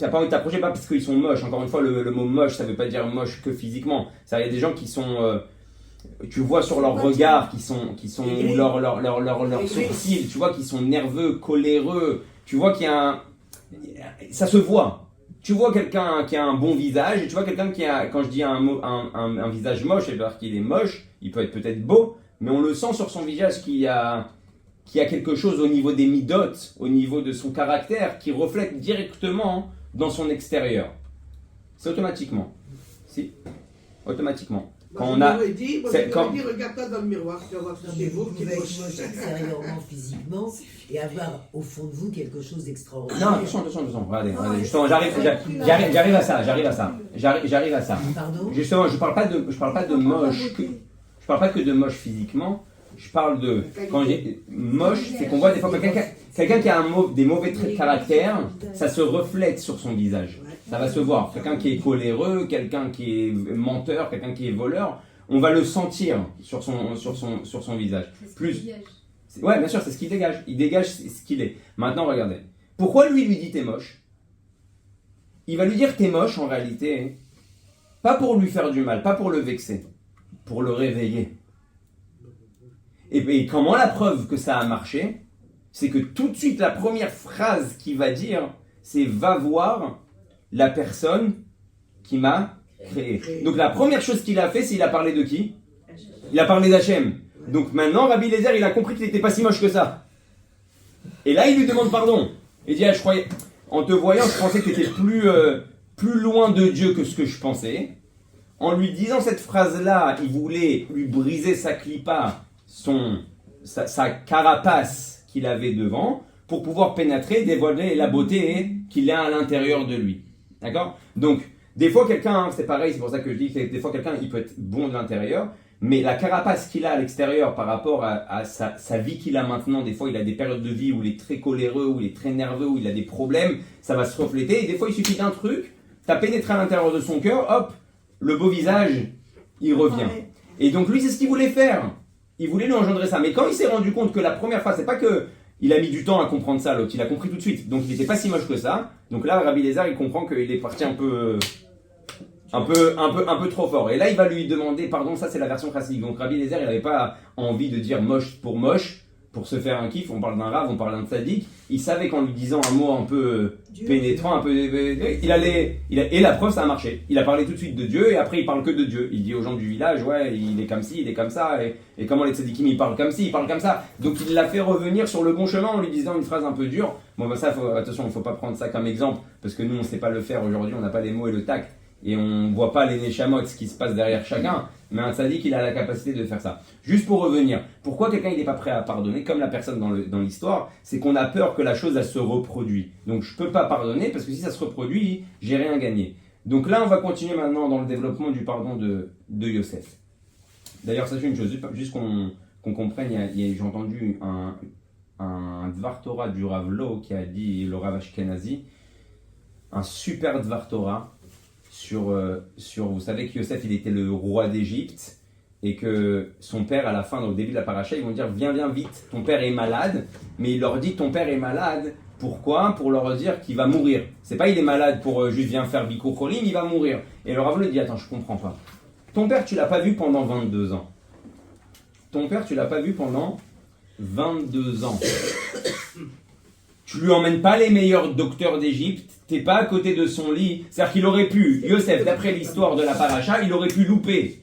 pas envie de t'approcher, pas parce qu'ils sont moches. Encore une fois, le mot moche, ça veut pas dire moche que physiquement. Il y a des gens qui sont... tu vois sur leur regard, qui sont leurs sourcils, tu vois qu'ils sont nerveux, coléreux. Tu vois qu'il y a un... Ça se voit. Tu vois quelqu'un qui a un bon visage, et tu vois quelqu'un qui a, quand je dis un visage moche, c'est-à-dire qu'il est moche, il peut être peut-être beau, mais on le sent sur son visage qu'il y a quelque chose au niveau des midotes, au niveau de son caractère, qui reflète directement dans son extérieur. C'est automatiquement. Si, automatiquement. Quand on a... dit, regarde-toi dans le miroir, tu vas voir que c'est beau, Vous pouvez être moche extérieurement, physiquement, et avoir au fond de vous quelque chose d'extraordinaire. Non, attention. Regardez, justement, j'arrive à ça. Pardon ? Justement, je parle pas de moche. Je parle pas que de moche physiquement. Je parle de... Quand je dis moche, c'est qu'on voit des fois quelqu'un qui a des mauvais traits de caractère, ça se reflète sur son visage. Ça va se voir. Quelqu'un qui est coléreux, quelqu'un qui est menteur, quelqu'un qui est voleur, on va le sentir sur son visage. Plus... Ouais, bien sûr, c'est ce qu'il dégage. Il dégage ce qu'il est. Maintenant, regardez. Pourquoi lui dit t'es moche ? Il va lui dire t'es moche en réalité, pas pour lui faire du mal, pas pour le vexer, pour le réveiller. Et comment la preuve que ça a marché, c'est que tout de suite la première phrase qu'il va dire, c'est va voir la personne qui m'a créé. Donc la première chose qu'il a fait, c'est il a parlé de qui ? Il a parlé d'Hachem. Donc maintenant Rabbi Eliezer, il a compris qu'il n'était pas si moche que ça. Et là il lui demande pardon. Il dit je croyais, en te voyant, je pensais que tu étais plus loin de Dieu que ce que je pensais. En lui disant cette phrase-là, il voulait lui briser sa clipa, sa carapace qu'il avait devant, pour pouvoir pénétrer, dévoiler la beauté qu'il a à l'intérieur de lui. D'accord ? Donc, des fois quelqu'un, c'est pareil, c'est pour ça que je dis que des fois quelqu'un, il peut être bon de l'intérieur, mais la carapace qu'il a à l'extérieur par rapport à sa vie qu'il a maintenant, des fois il a des périodes de vie où il est très coléreux, où il est très nerveux, où il a des problèmes, ça va se refléter, et des fois il suffit d'un truc, t'as pénétré à l'intérieur de son cœur, hop, le beau visage, il revient. Et donc lui, c'est ce qu'il voulait faire. Il voulait lui engendrer ça. Mais quand il s'est rendu compte que la première fois, c'est pas que il a mis du temps à comprendre ça, l'autre, il a compris tout de suite. Donc il n'était pas si moche que ça. Donc là, Rabbi Eliezer, il comprend qu'il est parti un peu trop fort. Et là, il va lui demander pardon. Ça, c'est la version classique. Donc Rabbi Eliezer, il n'avait pas envie de dire moche, pour se faire un kiff. On parle d'un rave, on parle d'un tzaddik. Il savait qu'en lui disant un mot un peu pénétrant, un peu, et la preuve, ça a marché. Il a parlé tout de suite de Dieu et après il parle que de Dieu. Il dit aux gens du village, ouais, il est comme ci, il est comme ça, et comment les tzaddikim ils parlent comme ci, ils parlent comme ça. Donc il l'a fait revenir sur le bon chemin en lui disant une phrase un peu dure. Bon bah ça, attention, il ne faut pas prendre ça comme exemple parce que nous on ne sait pas le faire aujourd'hui, on n'a pas les mots et le tact. Et on ne voit pas les neshamot, ce qui se passe derrière chacun, mais un tzaddik, il a la capacité de faire ça. Juste pour revenir, pourquoi quelqu'un n'est pas prêt à pardonner, comme la personne dans l'histoire, c'est qu'on a peur que la chose, elle se reproduise. Donc je ne peux pas pardonner, parce que si ça se reproduit, j'ai rien gagné. Donc là, on va continuer maintenant dans le développement du pardon de Yosef. D'ailleurs, sachez une chose, juste qu'on comprenne, j'ai entendu un Dvar Torah du Rav Lo qui a dit, le Rav Ashkenazi, un super Dvar Torah, sur vous savez que Yosef il était le roi d'Égypte et que son père à la fin, au début de la paracha, ils vont dire viens vite, ton père est malade, mais il leur dit ton père est malade, pourquoi ? Pour leur dire qu'il va mourir. C'est pas il est malade pour juste viens faire Bikur Cholim, il va mourir. Et le Rav lui dit attends, je comprends pas. Ton père tu l'as pas vu pendant 22 ans. Ton père tu l'as pas vu pendant 22 ans. Tu lui emmènes pas les meilleurs docteurs d'Égypte, t'es pas à côté de son lit. C'est-à-dire qu'il aurait pu, Yosef, d'après l'histoire de la paracha, il aurait pu louper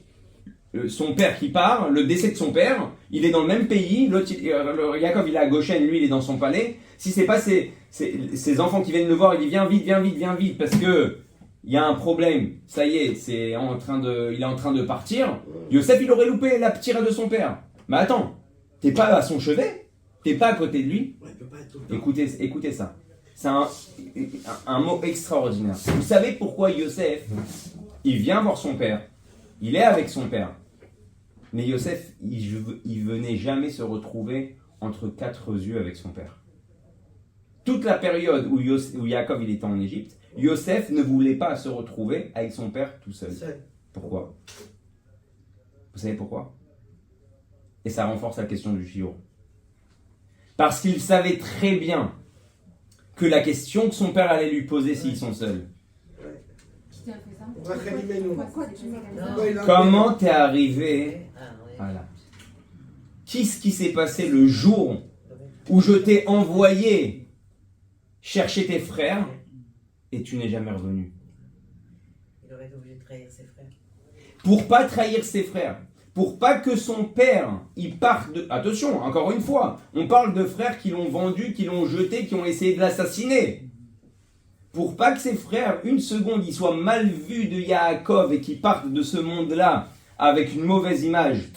son père qui part, le décès de son père, il est dans le même pays, Yaakov il est à Goshen, lui il est dans son palais. Si c'est pas ses enfants qui viennent le voir, il dit viens vite, parce que il y a un problème, ça y est, il est en train de partir. Yosef il aurait loupé la tirade de son père. Mais attends, t'es pas à son chevet ? T'es pas à côté de lui. Écoutez ça. C'est un mot extraordinaire. Vous savez pourquoi Yosef, il vient voir son père. Il est avec son père. Mais Yosef, il venait jamais se retrouver entre quatre yeux avec son père. toute la période où Yaakov il était en Égypte, Yosef ne voulait pas se retrouver avec son père tout seul. Pourquoi? Vous savez pourquoi? Et ça renforce la question du shiur. Parce qu'il savait très bien que la question que son père allait lui poser s'ils sont seuls. Qui t'a fait ça? Pourquoi tu m'as Comment t'es arrivé? Voilà. Qu'est-ce qui s'est passé le jour où je t'ai envoyé chercher tes frères et tu n'es jamais revenu? Il aurait été obligé de trahir ses frères. Pour pas trahir ses frères, pour pas que son père il parte de... Attention, encore une fois, on parle de frères qui l'ont vendu, qui l'ont jeté, qui ont essayé de l'assassiner. Pour pas que ses frères, une seconde, ils soient mal vus de Yaakov et qu'ils partent de ce monde-là avec une mauvaise image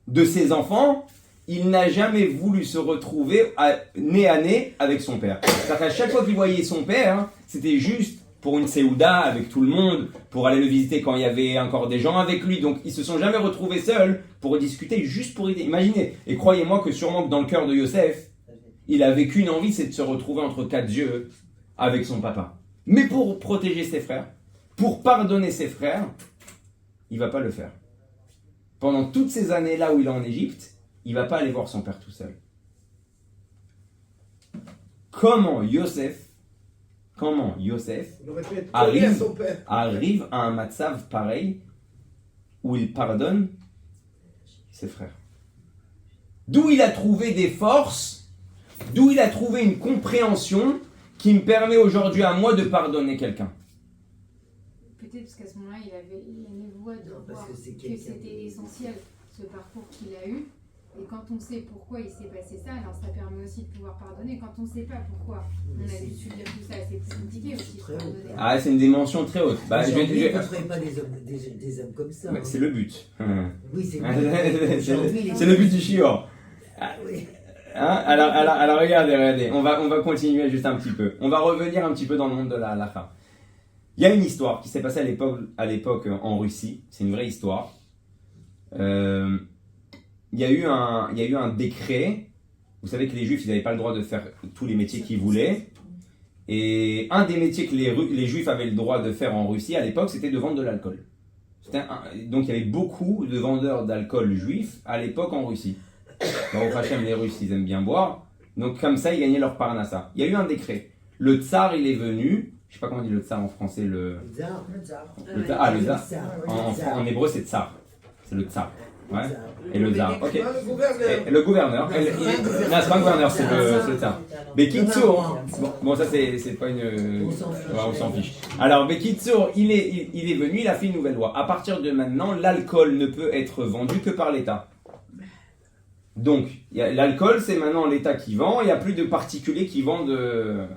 de ses enfants, il n'a jamais voulu se retrouver nez à nez avec son père. C'est-à-dire qu'à chaque fois qu'il voyait son père, c'était juste pour une séouda avec tout le monde, pour aller le visiter quand il y avait encore des gens avec lui. Donc ils se sont jamais retrouvés seuls pour discuter, juste pour imaginer. Et croyez-moi que sûrement que dans le cœur de Yosef, il avait qu'une envie, c'est de se retrouver entre quatre yeux avec son papa. Mais pour protéger ses frères, pour pardonner ses frères, il va pas le faire. Pendant toutes ces années-là où il est en Égypte, il va pas aller voir son père tout seul. Comment Yosef arrive à un matzav pareil où il pardonne ses frères? D'où il a trouvé des forces, d'où il a trouvé une compréhension qui me permet aujourd'hui à moi de pardonner quelqu'un. Peut-être parce qu'à ce moment-là, il avait la voix de voir que c'était essentiel, ce parcours qu'il a eu. Et quand on sait pourquoi il s'est passé ça, alors ça permet aussi de pouvoir pardonner. Quand on ne sait pas pourquoi on a dû subir tout ça, c'est plus compliqué aussi de pardonner. Ah, c'est une dimension très haute. Bah, vous ne ferez pas des hommes comme ça. Hein. C'est le but. Oui, c'est c'est le but du shiur. Ah, oui. Hein, alors regardez, on va continuer juste un petit peu. On va revenir un petit peu dans le monde de la halakha. Il y a une histoire qui s'est passée à l'époque en Russie. C'est une vraie histoire. Il y a eu un décret. Vous savez que les Juifs, ils n'avaient pas le droit de faire tous les métiers qu'ils voulaient. Et un des métiers que les Juifs avaient le droit de faire en Russie à l'époque, c'était de vendre de l'alcool. Donc il y avait beaucoup de vendeurs d'alcool juifs à l'époque en Russie. Au Hachem, les Russes, ils aiment bien boire. Donc comme ça, ils gagnaient leur parnassa. Il y a eu un décret. Le tsar, il est venu. Je ne sais pas comment on dit le tsar en français. Le tsar. Ah, le tsar. En hébreu, c'est tsar. C'est le tsar. Ouais. Et le tsar. Ok. Le gouverneur. Non, c'est pas un gouverneur, c'est le tsar. Bekitsour. Bon, ça, c'est pas une. On s'en fiche. Alors, Bekitsour, il est venu, il a fait une nouvelle loi. À partir de maintenant, l'alcool ne peut être vendu que par l'État. Donc, l'alcool, c'est maintenant l'État qui vend, il n'y a plus de particuliers qui vendent de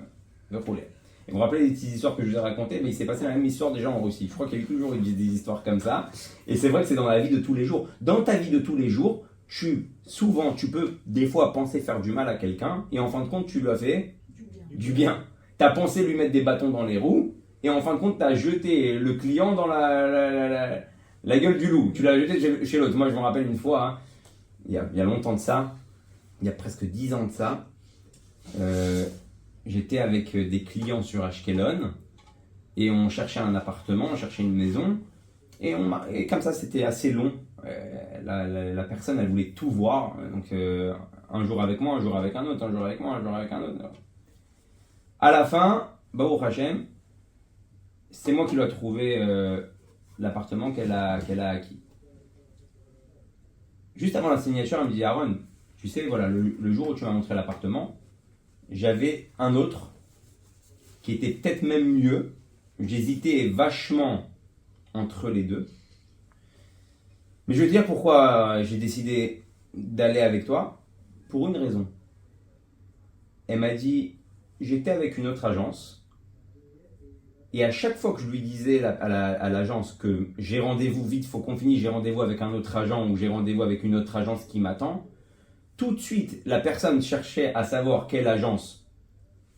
rouler. Et vous vous rappelez des petites histoires que je vous ai racontées, mais il s'est passé la même histoire déjà en Russie. Je crois qu'il y a eu toujours des histoires comme ça. Et c'est vrai que c'est dans la vie de tous les jours. Dans ta vie de tous les jours, tu peux des fois penser faire du mal à quelqu'un, et en fin de compte, tu lui as fait du bien. Tu as pensé lui mettre des bâtons dans les roues, et en fin de compte, tu as jeté le client dans la gueule du loup. Tu l'as jeté chez l'autre. Moi, je me rappelle une fois, hein, il y a longtemps de ça, il y a presque 10 ans de ça, j'étais avec des clients sur Ashkelon et on cherchait un appartement, on cherchait une maison et comme ça c'était assez long. La personne elle voulait tout voir, donc un jour avec moi, un jour avec un autre, un jour avec moi, un jour avec un autre. À la fin, Baruch Hashem, c'est moi qui lui ai trouvé l'appartement qu'elle a acquis. Juste avant la signature, elle me dit Aaron, tu sais, voilà, le jour où tu m'as montré l'appartement, j'avais un autre qui était peut-être même mieux. J'hésitais vachement entre les deux. Mais je vais te dire pourquoi j'ai décidé d'aller avec toi. Pour une raison. Elle m'a dit, j'étais avec une autre agence. Et à chaque fois que je lui disais à l'agence que j'ai rendez-vous vite, faut qu'on finisse, j'ai rendez-vous avec un autre agent ou j'ai rendez-vous avec une autre agence qui m'attend, tout de suite, la personne cherchait à savoir quelle agence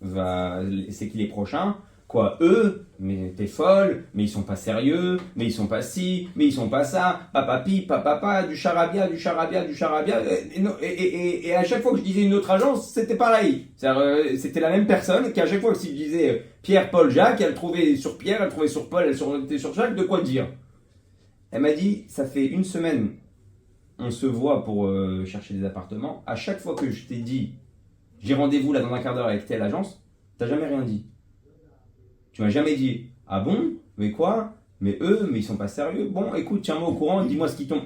c'est qui les prochains Quoi, eux? Mais t'es folle, mais ils sont pas sérieux, mais ils sont pas ci, mais ils sont pas ça, papapi, papapa, du charabia, du charabia, du charabia. Et à chaque fois que je disais une autre agence, c'était pareil. C'était la même personne qui, à chaque fois que je disais Pierre, Paul, Jacques, elle trouvait sur Pierre, elle trouvait sur Paul, elle trouvait sur Jacques, de quoi dire. Elle m'a dit, ça fait une semaine, on se voit pour chercher des appartements. À chaque fois que je t'ai dit, j'ai rendez-vous là dans un quart d'heure avec telle agence, t'as jamais rien dit. Tu m'as jamais dit, ah bon, mais quoi, mais eux, mais ils sont pas sérieux. Bon, écoute, tiens-moi au courant, dis-moi ce qui tombe.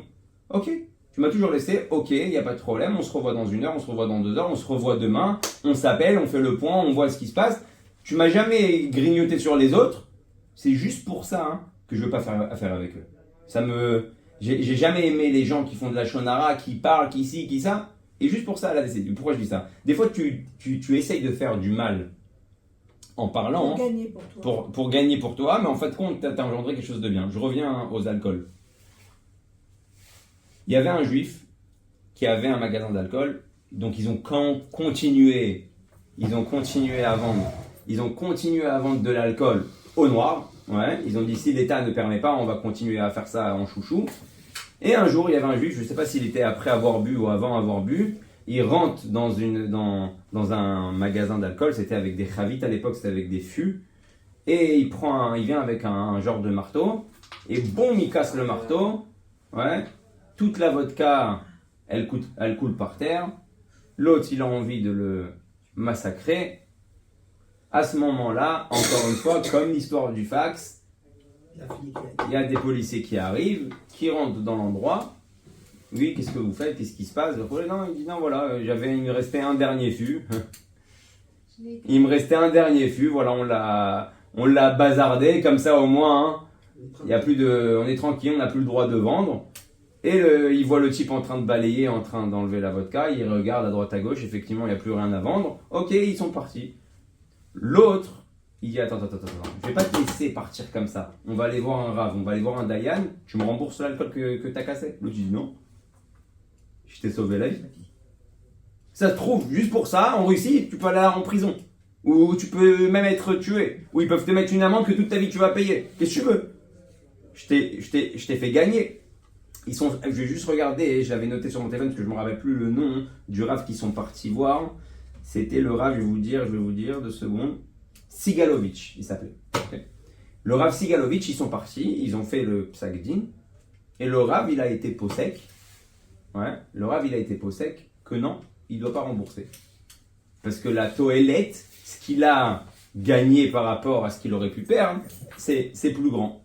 Ok, tu m'as toujours laissé, ok, il n'y a pas de problème, on se revoit dans 1 heure, on se revoit dans 2 heures, on se revoit demain, on s'appelle, on fait le point, on voit ce qui se passe. Tu m'as jamais grignoté sur les autres, c'est juste pour ça hein, que je veux pas faire affaire avec eux. J'ai jamais aimé les gens qui font de la shonara, qui parlent, qui ci, qui ça, et juste pour ça, là, pourquoi je dis ça? Des fois, tu essayes de faire du mal en parlant, pour gagner pour toi. Pour gagner pour toi, mais en fait, compte, tu as engendré quelque chose de bien. Je reviens aux alcools. Il y avait un juif qui avait un magasin d'alcool, donc ils ont continué à vendre. Ils ont continué à vendre de l'alcool au noir. Ouais, ils ont dit si l'État ne permet pas, on va continuer à faire ça en chouchou. Et un jour, il y avait un juif, je ne sais pas s'il était après avoir bu ou avant avoir bu, il rentre dans un magasin d'alcool, c'était avec des chavites à l'époque, c'était avec des fûts, et il vient avec un genre de marteau, et boum, il casse le marteau, ouais, toute la vodka, elle coule par terre, l'autre, il a envie de le massacrer. À ce moment-là, encore une fois, comme l'histoire du fax, il y a des policiers qui arrivent, qui rentrent dans l'endroit. Oui, qu'est-ce que vous faites? Qu'est-ce qui se passe? Non, il dit non, voilà, il me restait un dernier fût. Il me restait un dernier fût, voilà, on l'a bazardé, comme ça au moins, hein, on est tranquille, on n'a plus le droit de vendre. Et il voit le type en train de balayer, en train d'enlever la vodka, il regarde à droite à gauche, effectivement, il n'y a plus rien à vendre. Ok, ils sont partis. L'autre, il dit attends, je vais pas te laisser partir comme ça. On va aller voir un rave, on va aller voir un dayan, tu me rembourses l'alcool que t'as cassé? L'autre dit non. Je t'ai sauvé la vie. Ça se trouve, juste pour ça, en Russie, tu peux aller en prison. Ou tu peux même être tué. Ou ils peuvent te mettre une amende que toute ta vie tu vas payer. Qu'est-ce que tu veux? Je t'ai fait gagner. Je vais juste regarder, je l'avais noté sur mon téléphone parce que je ne me rappelle plus le nom du rave qu'ils sont partis voir. C'était le rave, je vais vous dire 2 secondes. Sigalovitch, il s'appelait. Okay. Le rave Sigalovitch, ils sont partis, ils ont fait le psagdin. Et le rave, il a été peau sec. Ouais, le rave, il a été peau sec que non, il ne doit pas rembourser. Parce que la toélette, ce qu'il a gagné par rapport à ce qu'il aurait pu perdre, c'est plus grand.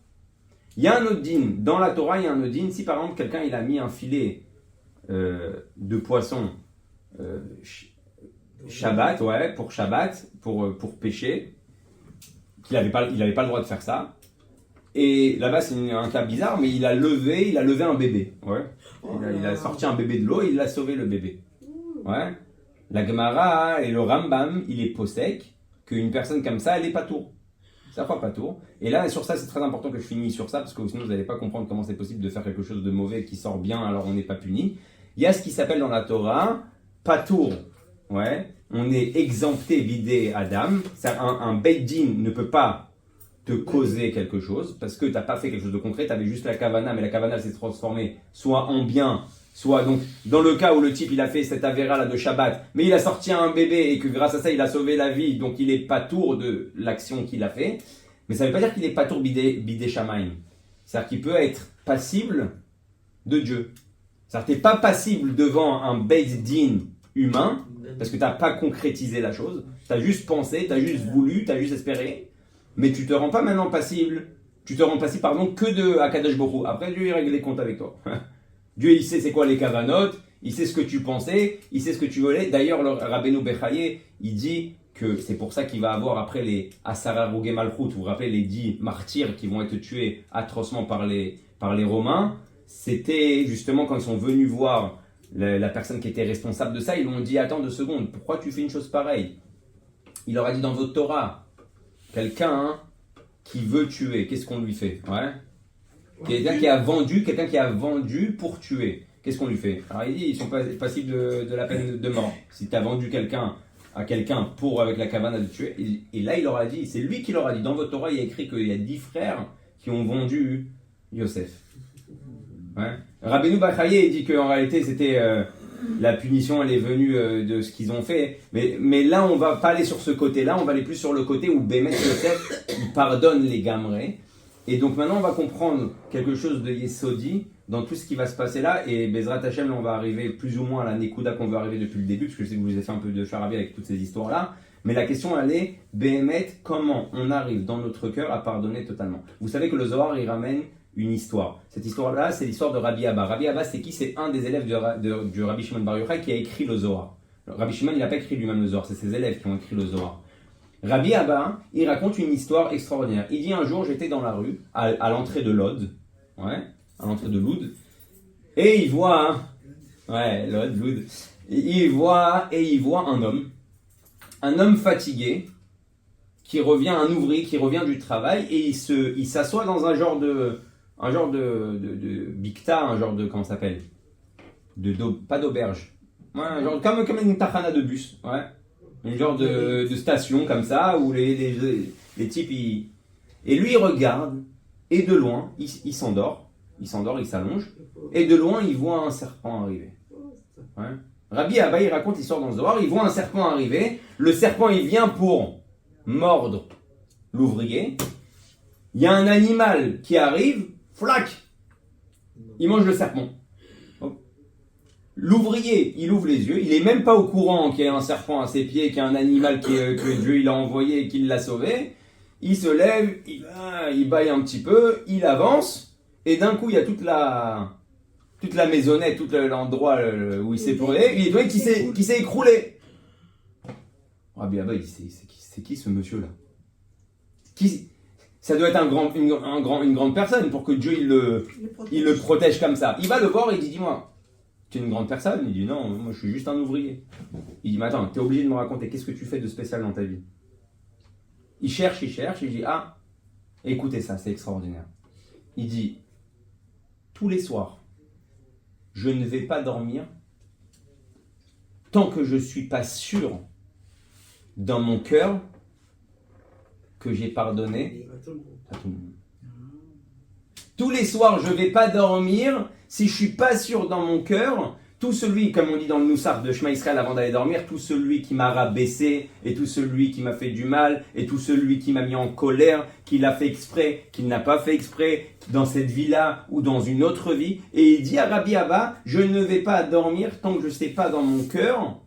Il y a un autre din, dans la Torah, il y a un autre din, si par exemple quelqu'un il a mis un filet de poisson Shabbat, ouais, pour Shabbat, pour pêcher, qu'il n'avait pas le droit de faire ça. Et là-bas, c'est un cas bizarre, mais il a levé un bébé. Ouais. Il a sorti un bébé de l'eau et il a sauvé le bébé. Ouais. La Gemara et le Rambam, il est possèque qu'une personne comme ça, elle est patour. Ça fera patour. Et là, sur ça, c'est très important que je finisse sur ça, parce que sinon, vous n'allez pas comprendre comment c'est possible de faire quelque chose de mauvais qui sort bien, alors on n'est pas puni. Il y a ce qui s'appelle dans la Torah, patour. Ouais. On est exempté bidé Adam. Un Beit Din ne peut pas te causer quelque chose parce que tu n'as pas fait quelque chose de concret, tu avais juste la kavana, mais la kavana s'est transformée soit en bien, soit donc dans le cas où le type il a fait cette avéra là de Shabbat, mais il a sorti un bébé et que grâce à ça il a sauvé la vie, donc il est patour de l'action qu'il a fait. Mais ça ne veut pas dire qu'il est patour bidé Shamaim. C'est-à-dire qu'il peut être passible de Dieu. C'est-à-dire que tu n'es pas passible devant un Beit Din humain parce que tu n'as pas concrétisé la chose, tu as juste pensé, tu as juste voulu, tu as juste espéré. Mais tu te rends pas maintenant passible. Tu te rends passible, que de Akadosh Borou. Après, Dieu, il règle les comptes avec toi. Dieu, il sait c'est quoi les kavanotes, il sait ce que tu pensais, il sait ce que tu voulais. D'ailleurs, le Rabbeinu Bechaye, il dit que c'est pour ça qu'il va avoir après les Asara Rougé Malchut, vous vous rappelez les 10 martyrs qui vont être tués atrocement par les Romains. C'était justement quand ils sont venus voir la personne qui était responsable de ça, ils lui ont dit attends 2 secondes, pourquoi tu fais une chose pareille? Il leur a dit dans votre Torah, quelqu'un qui veut tuer, qu'est-ce qu'on lui fait? Ouais. Quelqu'un qui a vendu pour tuer, qu'est-ce qu'on lui fait? Alors il dit, ils sont passibles de la peine de mort. Si tu as vendu quelqu'un à quelqu'un avec la kavana de tuer. Et là, il leur a dit, c'est lui qui leur a dit, dans votre Torah, il y a écrit qu'il y a 10 frères qui ont vendu Yosef. Ouais. Rabbeinu Bachaye dit qu'en réalité, c'était la punition, elle est venue de ce qu'ils ont fait. Mais là, on va pas aller sur ce côté-là, on va aller plus sur le côté où Bémet Yosef, il pardonne les Gamrés. Et donc maintenant, on va comprendre quelque chose de Yesodi dans tout ce qui va se passer là. Et Bezrat Hashem, là, on va arriver plus ou moins à la Nekuda qu'on veut arriver depuis le début, parce que je sais que vous avez fait un peu de charabi avec toutes ces histoires-là. Mais la question, elle est, Bémet, comment on arrive dans notre cœur à pardonner totalement? Vous savez que le Zohar, il ramène une histoire. Cette histoire-là, c'est l'histoire de Rabbi Abba. Rabbi Abba, c'est qui? C'est un des élèves du Rabbi Shimon Bar Yochai qui a écrit le Zohar. Rabbi Shimon, il n'a pas écrit lui-même le Zohar, c'est ses élèves qui ont écrit le Zohar. Rabbi Abba, il raconte une histoire extraordinaire. Il dit un jour, j'étais dans la rue, à l'entrée de Lod, ouais, à l'entrée de Loud, et il voit, Loud, il voit un homme fatigué, qui revient, un ouvrier qui revient du travail, et il s'assoit dans un genre de bikta, un genre de, comment ça s'appelle, pas d'auberge, ouais, un genre, comme une tachana de bus, ouais. Une genre de station comme ça où les types et lui il regarde et de loin il s'endort, il s'allonge et de loin il voit un serpent arriver. Ouais. Rabbi Abba il raconte l'histoire dans le Zohar, il voit un serpent arriver, le serpent il vient pour mordre l'ouvrier, il y a un animal qui arrive, flac, il mange le serpent. L'ouvrier, il ouvre les yeux, il est même pas au courant qu'il y a un serpent à ses pieds, qu'il y a un animal que Dieu il a envoyé et qu'il l'a sauvé. Il se lève, il bâille un petit peu, il avance, et d'un coup il y a toute la maisonnette, tout l'endroit où il s'est brûlé, il est qui s'est écroulé. Rabbi Abba il dit c'est qui ce monsieur là? Ça doit être une grande personne pour que Dieu il le protège comme ça. Il va le voir et il dit dis-moi. Tu es une grande personne? Il dit non, moi je suis juste un ouvrier. Il dit mais attends, tu es obligé de me raconter qu'est-ce que tu fais de spécial dans ta vie? Il cherche, il dit ah, écoutez ça, c'est extraordinaire. Il dit tous les soirs, je ne vais pas dormir tant que je ne suis pas sûr dans mon cœur que j'ai pardonné à tout le monde. Tous les soirs, je ne vais pas dormir si je ne suis pas sûr dans mon cœur, tout celui, comme on dit dans le Noussar de Shema Israël avant d'aller dormir, tout celui qui m'a rabaissé, et tout celui qui m'a fait du mal, et tout celui qui m'a mis en colère, qui l'a fait exprès, qui n'a pas fait exprès, dans cette vie-là ou dans une autre vie. Et il dit à Rabbi Abba, je ne vais pas dormir tant que je ne sais pas dans mon cœur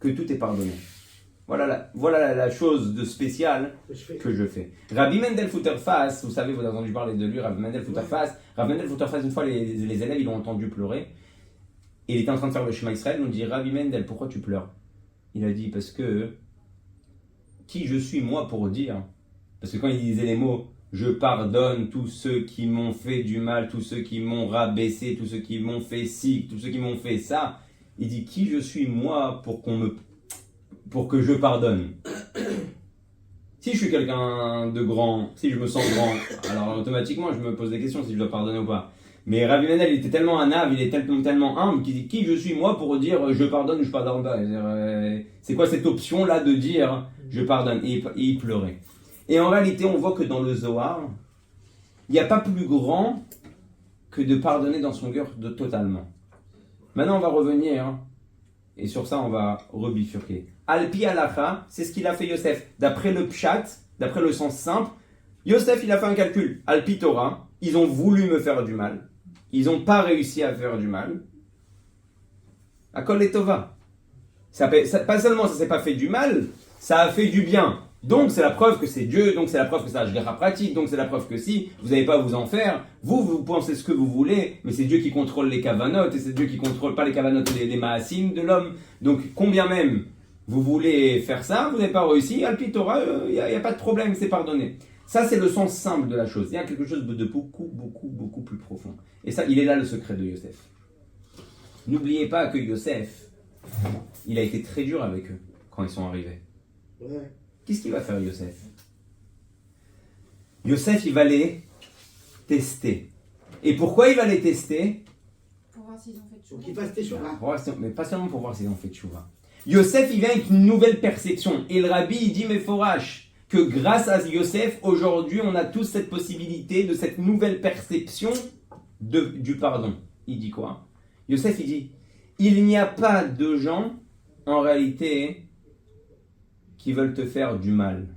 que tout est pardonné. Voilà la chose de spéciale que je fais. Rabbi Mendel Futterfass, vous savez, vous avez entendu parler de lui, Rabbi Mendel Futterfass. Rabbi Mendel Futterfass, une fois, les élèves, ils l'ont entendu pleurer. Et il était en train de faire le Shema Israël. On dit, Rabbi Mendel, pourquoi tu pleures? Il a dit, parce que qui je suis moi pour dire? Parce que quand il disait les mots, je pardonne tous ceux qui m'ont fait du mal, tous ceux qui m'ont rabaissé, tous ceux qui m'ont fait ci, tous ceux qui m'ont fait ça. Il dit, qui je suis moi pour que je pardonne? Si je suis quelqu'un de grand, si je me sens grand, alors automatiquement je me pose des questions si je dois pardonner ou pas. Mais Rabbi Mendel, il était tellement un âme, il est tellement humble qu'il dit qui je suis moi pour dire je pardonne ou je pardonne pas. C'est quoi cette option là de dire je pardonne? Et il pleurait. Et en réalité, on voit que dans le Zohar, il n'y a pas plus grand que de pardonner dans son cœur totalement. Maintenant, on va revenir et sur ça, on va rebifurquer. Alpi Halacha, c'est ce qu'il a fait Yosef. D'après le Pshat, d'après le sens simple, Yosef, il a fait un calcul. Alpi Torah, ils ont voulu me faire du mal. Ils n'ont pas réussi à faire du mal. Akol et Tova. Pas seulement ça ne s'est pas fait du mal, ça a fait du bien. Donc c'est la preuve que c'est Dieu, donc c'est la preuve que c'est Ashgacha pratique, donc c'est la preuve que si, vous n'avez pas à vous en faire, vous pensez ce que vous voulez, mais c'est Dieu qui contrôle les kavanot, et c'est Dieu qui contrôle pas les kavanot, les maasim de l'homme. Donc combien même vous voulez faire ça, vous n'avez pas réussi, Alpi Torah, il n'y a pas de problème, c'est pardonné. Ça c'est le sens simple de la chose, il y a quelque chose de beaucoup plus profond. Et ça, il est là le secret de Yosef. N'oubliez pas que Yosef, il a été très dur avec eux quand ils sont arrivés. Ouais. Qu'est-ce qu'il va faire Yosef? Yosef, il va les tester. Et pourquoi il va les tester? Pour voir s'ils ont fait tchouva. Pour qu'ils fassent tes choix. Mais pas seulement pour voir s'ils ont fait tchouva. Yosef, il vient avec une nouvelle perception. Et le rabbi, il dit, mais Forash, que grâce à Yosef, aujourd'hui, on a tous cette possibilité de cette nouvelle perception du pardon. Il dit quoi? Yosef, il dit, il n'y a pas de gens, en réalité, qui veulent te faire du mal.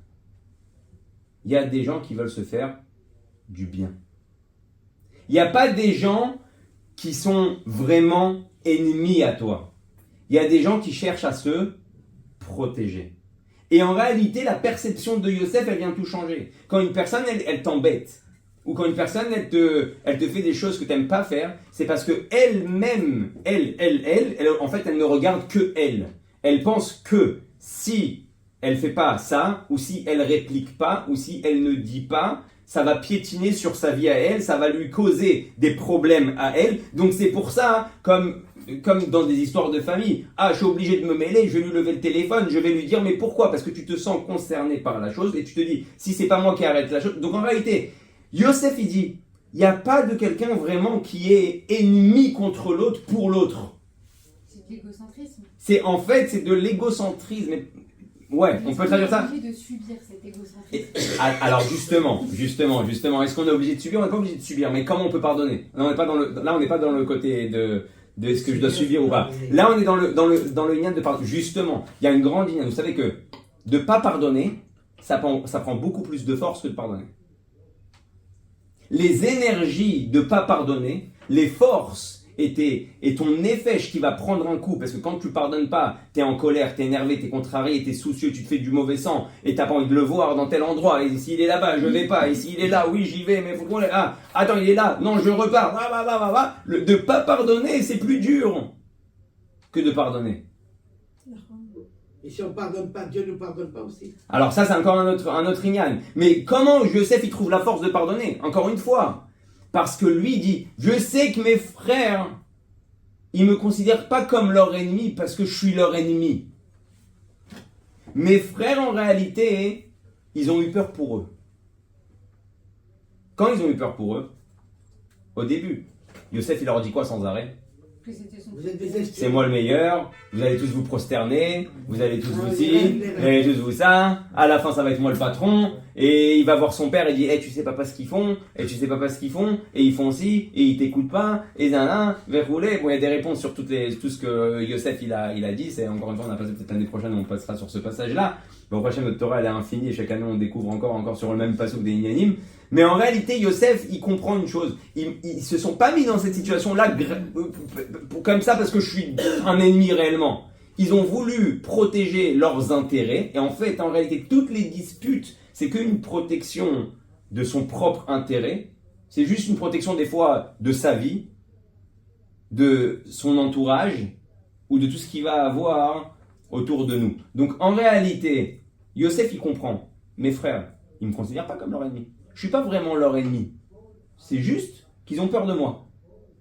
Il y a des gens qui veulent se faire du bien. Il n'y a pas des gens qui sont vraiment ennemis à toi. Il y a des gens qui cherchent à se protéger. Et en réalité, la perception de Yosef, elle vient tout changer. Quand une personne, elle t'embête, ou quand une personne, elle te fait des choses que tu n'aimes pas faire, c'est parce que elle-même, elle, en fait, elle ne regarde que elle. Elle pense que si elle fait pas ça, ou si elle réplique pas, ou si elle ne dit pas, ça va piétiner sur sa vie à elle, ça va lui causer des problèmes à elle. Donc c'est pour ça, comme dans des histoires de famille, je suis obligé de me mêler, je vais lui lever le téléphone, je vais lui dire, mais pourquoi? Parce que tu te sens concerné par la chose, et tu te dis, si c'est pas moi qui arrête la chose. Donc en réalité, Yosef, il dit, il n'y a pas de quelqu'un vraiment qui est ennemi contre l'autre pour l'autre. C'est de l'égocentrisme. C'est de l'égocentrisme. Ouais, on peut traduire ça. On est obligé de subir cet égocentrisme. Alors justement, est-ce qu'on est obligé de subir? On n'est pas obligé de subir, mais comment on peut pardonner? Là, on n'est pas dans le côté de est-ce que je dois subir ou pas. Là, on est dans le lien de pardon. Justement, il y a une grande ligne. Vous savez que de ne pas pardonner, ça prend beaucoup plus de force que de pardonner. Les énergies de ne pas pardonner, les forces et ton effet qui va prendre un coup, parce que quand tu pardonnes pas, tu es en colère, tu es énervé, tu es contrarié, tu es soucieux, tu te fais du mauvais sang, et tu n'as pas envie de le voir dans tel endroit, et s'il est là-bas, je vais pas, et s'il est là, oui, j'y vais, mais faut qu'on l'ait. Attends, il est là, non, je repars, de pas pardonner, c'est plus dur que de pardonner. Et si on ne pardonne pas, Dieu ne nous pardonne pas aussi. Alors ça, c'est encore un autre ignan. Mais comment Yosef, il trouve la force de pardonner? Encore une fois, parce que lui, il dit, je sais que mes frères, ils ne me considèrent pas comme leur ennemi parce que je suis leur ennemi. Mes frères, en réalité, ils ont eu peur pour eux. Quand ils ont eu peur pour eux, au début, Yosef, il leur dit quoi sans arrêt? Vous êtes des espions. C'est moi le meilleur, vous allez tous vous prosterner, vous allez tous vous ci, vous allez tous vous ça, à la fin ça va être moi le patron, et il va voir son père et dit, tu sais papa ce qu'ils font, et tu sais papa ce qu'ils font, et ils font ci, et ils t'écoutent pas, et verroulé. Bon, il y a des réponses sur tout ce que Yosef il a dit, c'est encore une fois, on a passé peut-être l'année prochaine, on passera sur ce passage-là. Bon, prochaine, notre Torah elle est infinie, et chaque année on découvre encore sur le même passouk des Inyanim. Mais en réalité, Yosef, il comprend une chose. Ils se sont pas mis dans cette situation-là comme ça parce que je suis un ennemi réellement. Ils ont voulu protéger leurs intérêts. Et en fait, en réalité, toutes les disputes, c'est qu'une protection de son propre intérêt. C'est juste une protection des fois de sa vie, de son entourage ou de tout ce qu'il va avoir autour de nous. Donc en réalité, Yosef, il comprend. Mes frères, ils ne me considèrent pas comme leur ennemi. Je ne suis pas vraiment leur ennemi. C'est juste qu'ils ont peur de moi.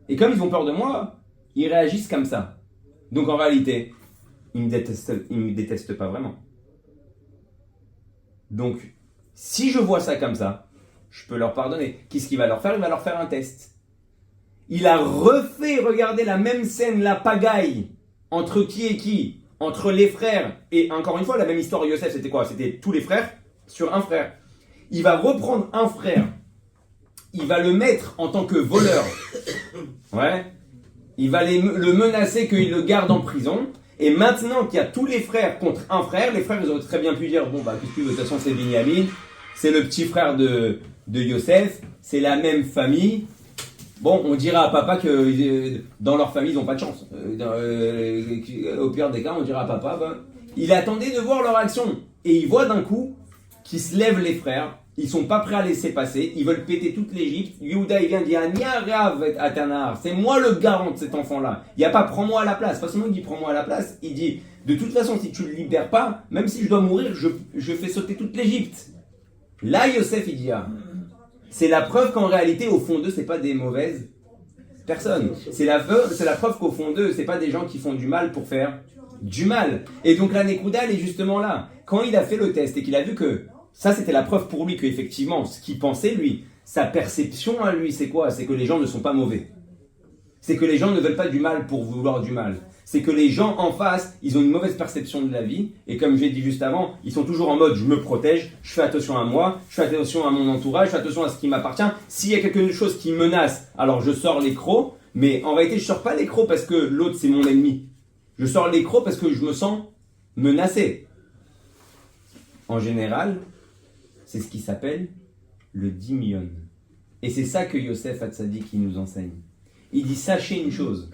Et comme ils ont peur de moi, ils réagissent comme ça. Donc en réalité, ils ne me détestent pas vraiment. Donc, si je vois ça comme ça, je peux leur pardonner. Qu'est-ce qu'il va leur faire? Il va leur faire un test. Il a refait, regardez la même scène, la pagaille, entre qui et qui? Entre les frères. Et encore une fois, la même histoire de Yosef, c'était quoi? C'était tous les frères sur un frère. Il va reprendre un frère, il va le mettre en tant que voleur, ouais. Il va le menacer qu'il le garde en prison, et maintenant qu'il y a tous les frères contre un frère, les frères ils auraient très bien pu dire, bon bah qu'est-ce que tu veux, de toute façon c'est Binyamin, c'est le petit frère de Yosef, c'est la même famille, bon on dira à papa que dans leur famille ils n'ont pas de chance, au pire des cas on dira à papa, il attendait de voir leur action, et il voit d'un coup qui se lèvent les frères, ils sont pas prêts à laisser passer, ils veulent péter toute l'Égypte. Yehuda il vient dire c'est moi le garant de cet enfant-là. Il n'y a pas prends-moi à la place. Pas seulement il dit prends-moi à la place, il dit de toute façon si tu le libères pas, même si je dois mourir, je fais sauter toute l'Égypte. Là Yosef il dit c'est la preuve qu'en réalité au fond d'eux c'est pas des mauvaises personnes. C'est la preuve qu'au fond d'eux c'est pas des gens qui font du mal pour faire du mal. Et donc la Nekuda elle est justement là. Quand il a fait le test et qu'il a vu que ça, c'était la preuve pour lui qu'effectivement, ce qu'il pensait, lui, sa perception à lui, c'est quoi? C'est que les gens ne sont pas mauvais. C'est que les gens ne veulent pas du mal pour vouloir du mal. C'est que les gens en face, ils ont une mauvaise perception de la vie. Et comme j'ai dit juste avant, ils sont toujours en mode je me protège, je fais attention à moi, je fais attention à mon entourage, je fais attention à ce qui m'appartient. S'il y a quelque chose qui menace, alors je sors les crocs. Mais en réalité, je sors pas les crocs parce que l'autre c'est mon ennemi. Je sors les crocs parce que je me sens menacé. En général, c'est ce qui s'appelle le dimion. Et c'est ça que Yosef Hatzadik nous enseigne. Il dit, sachez une chose,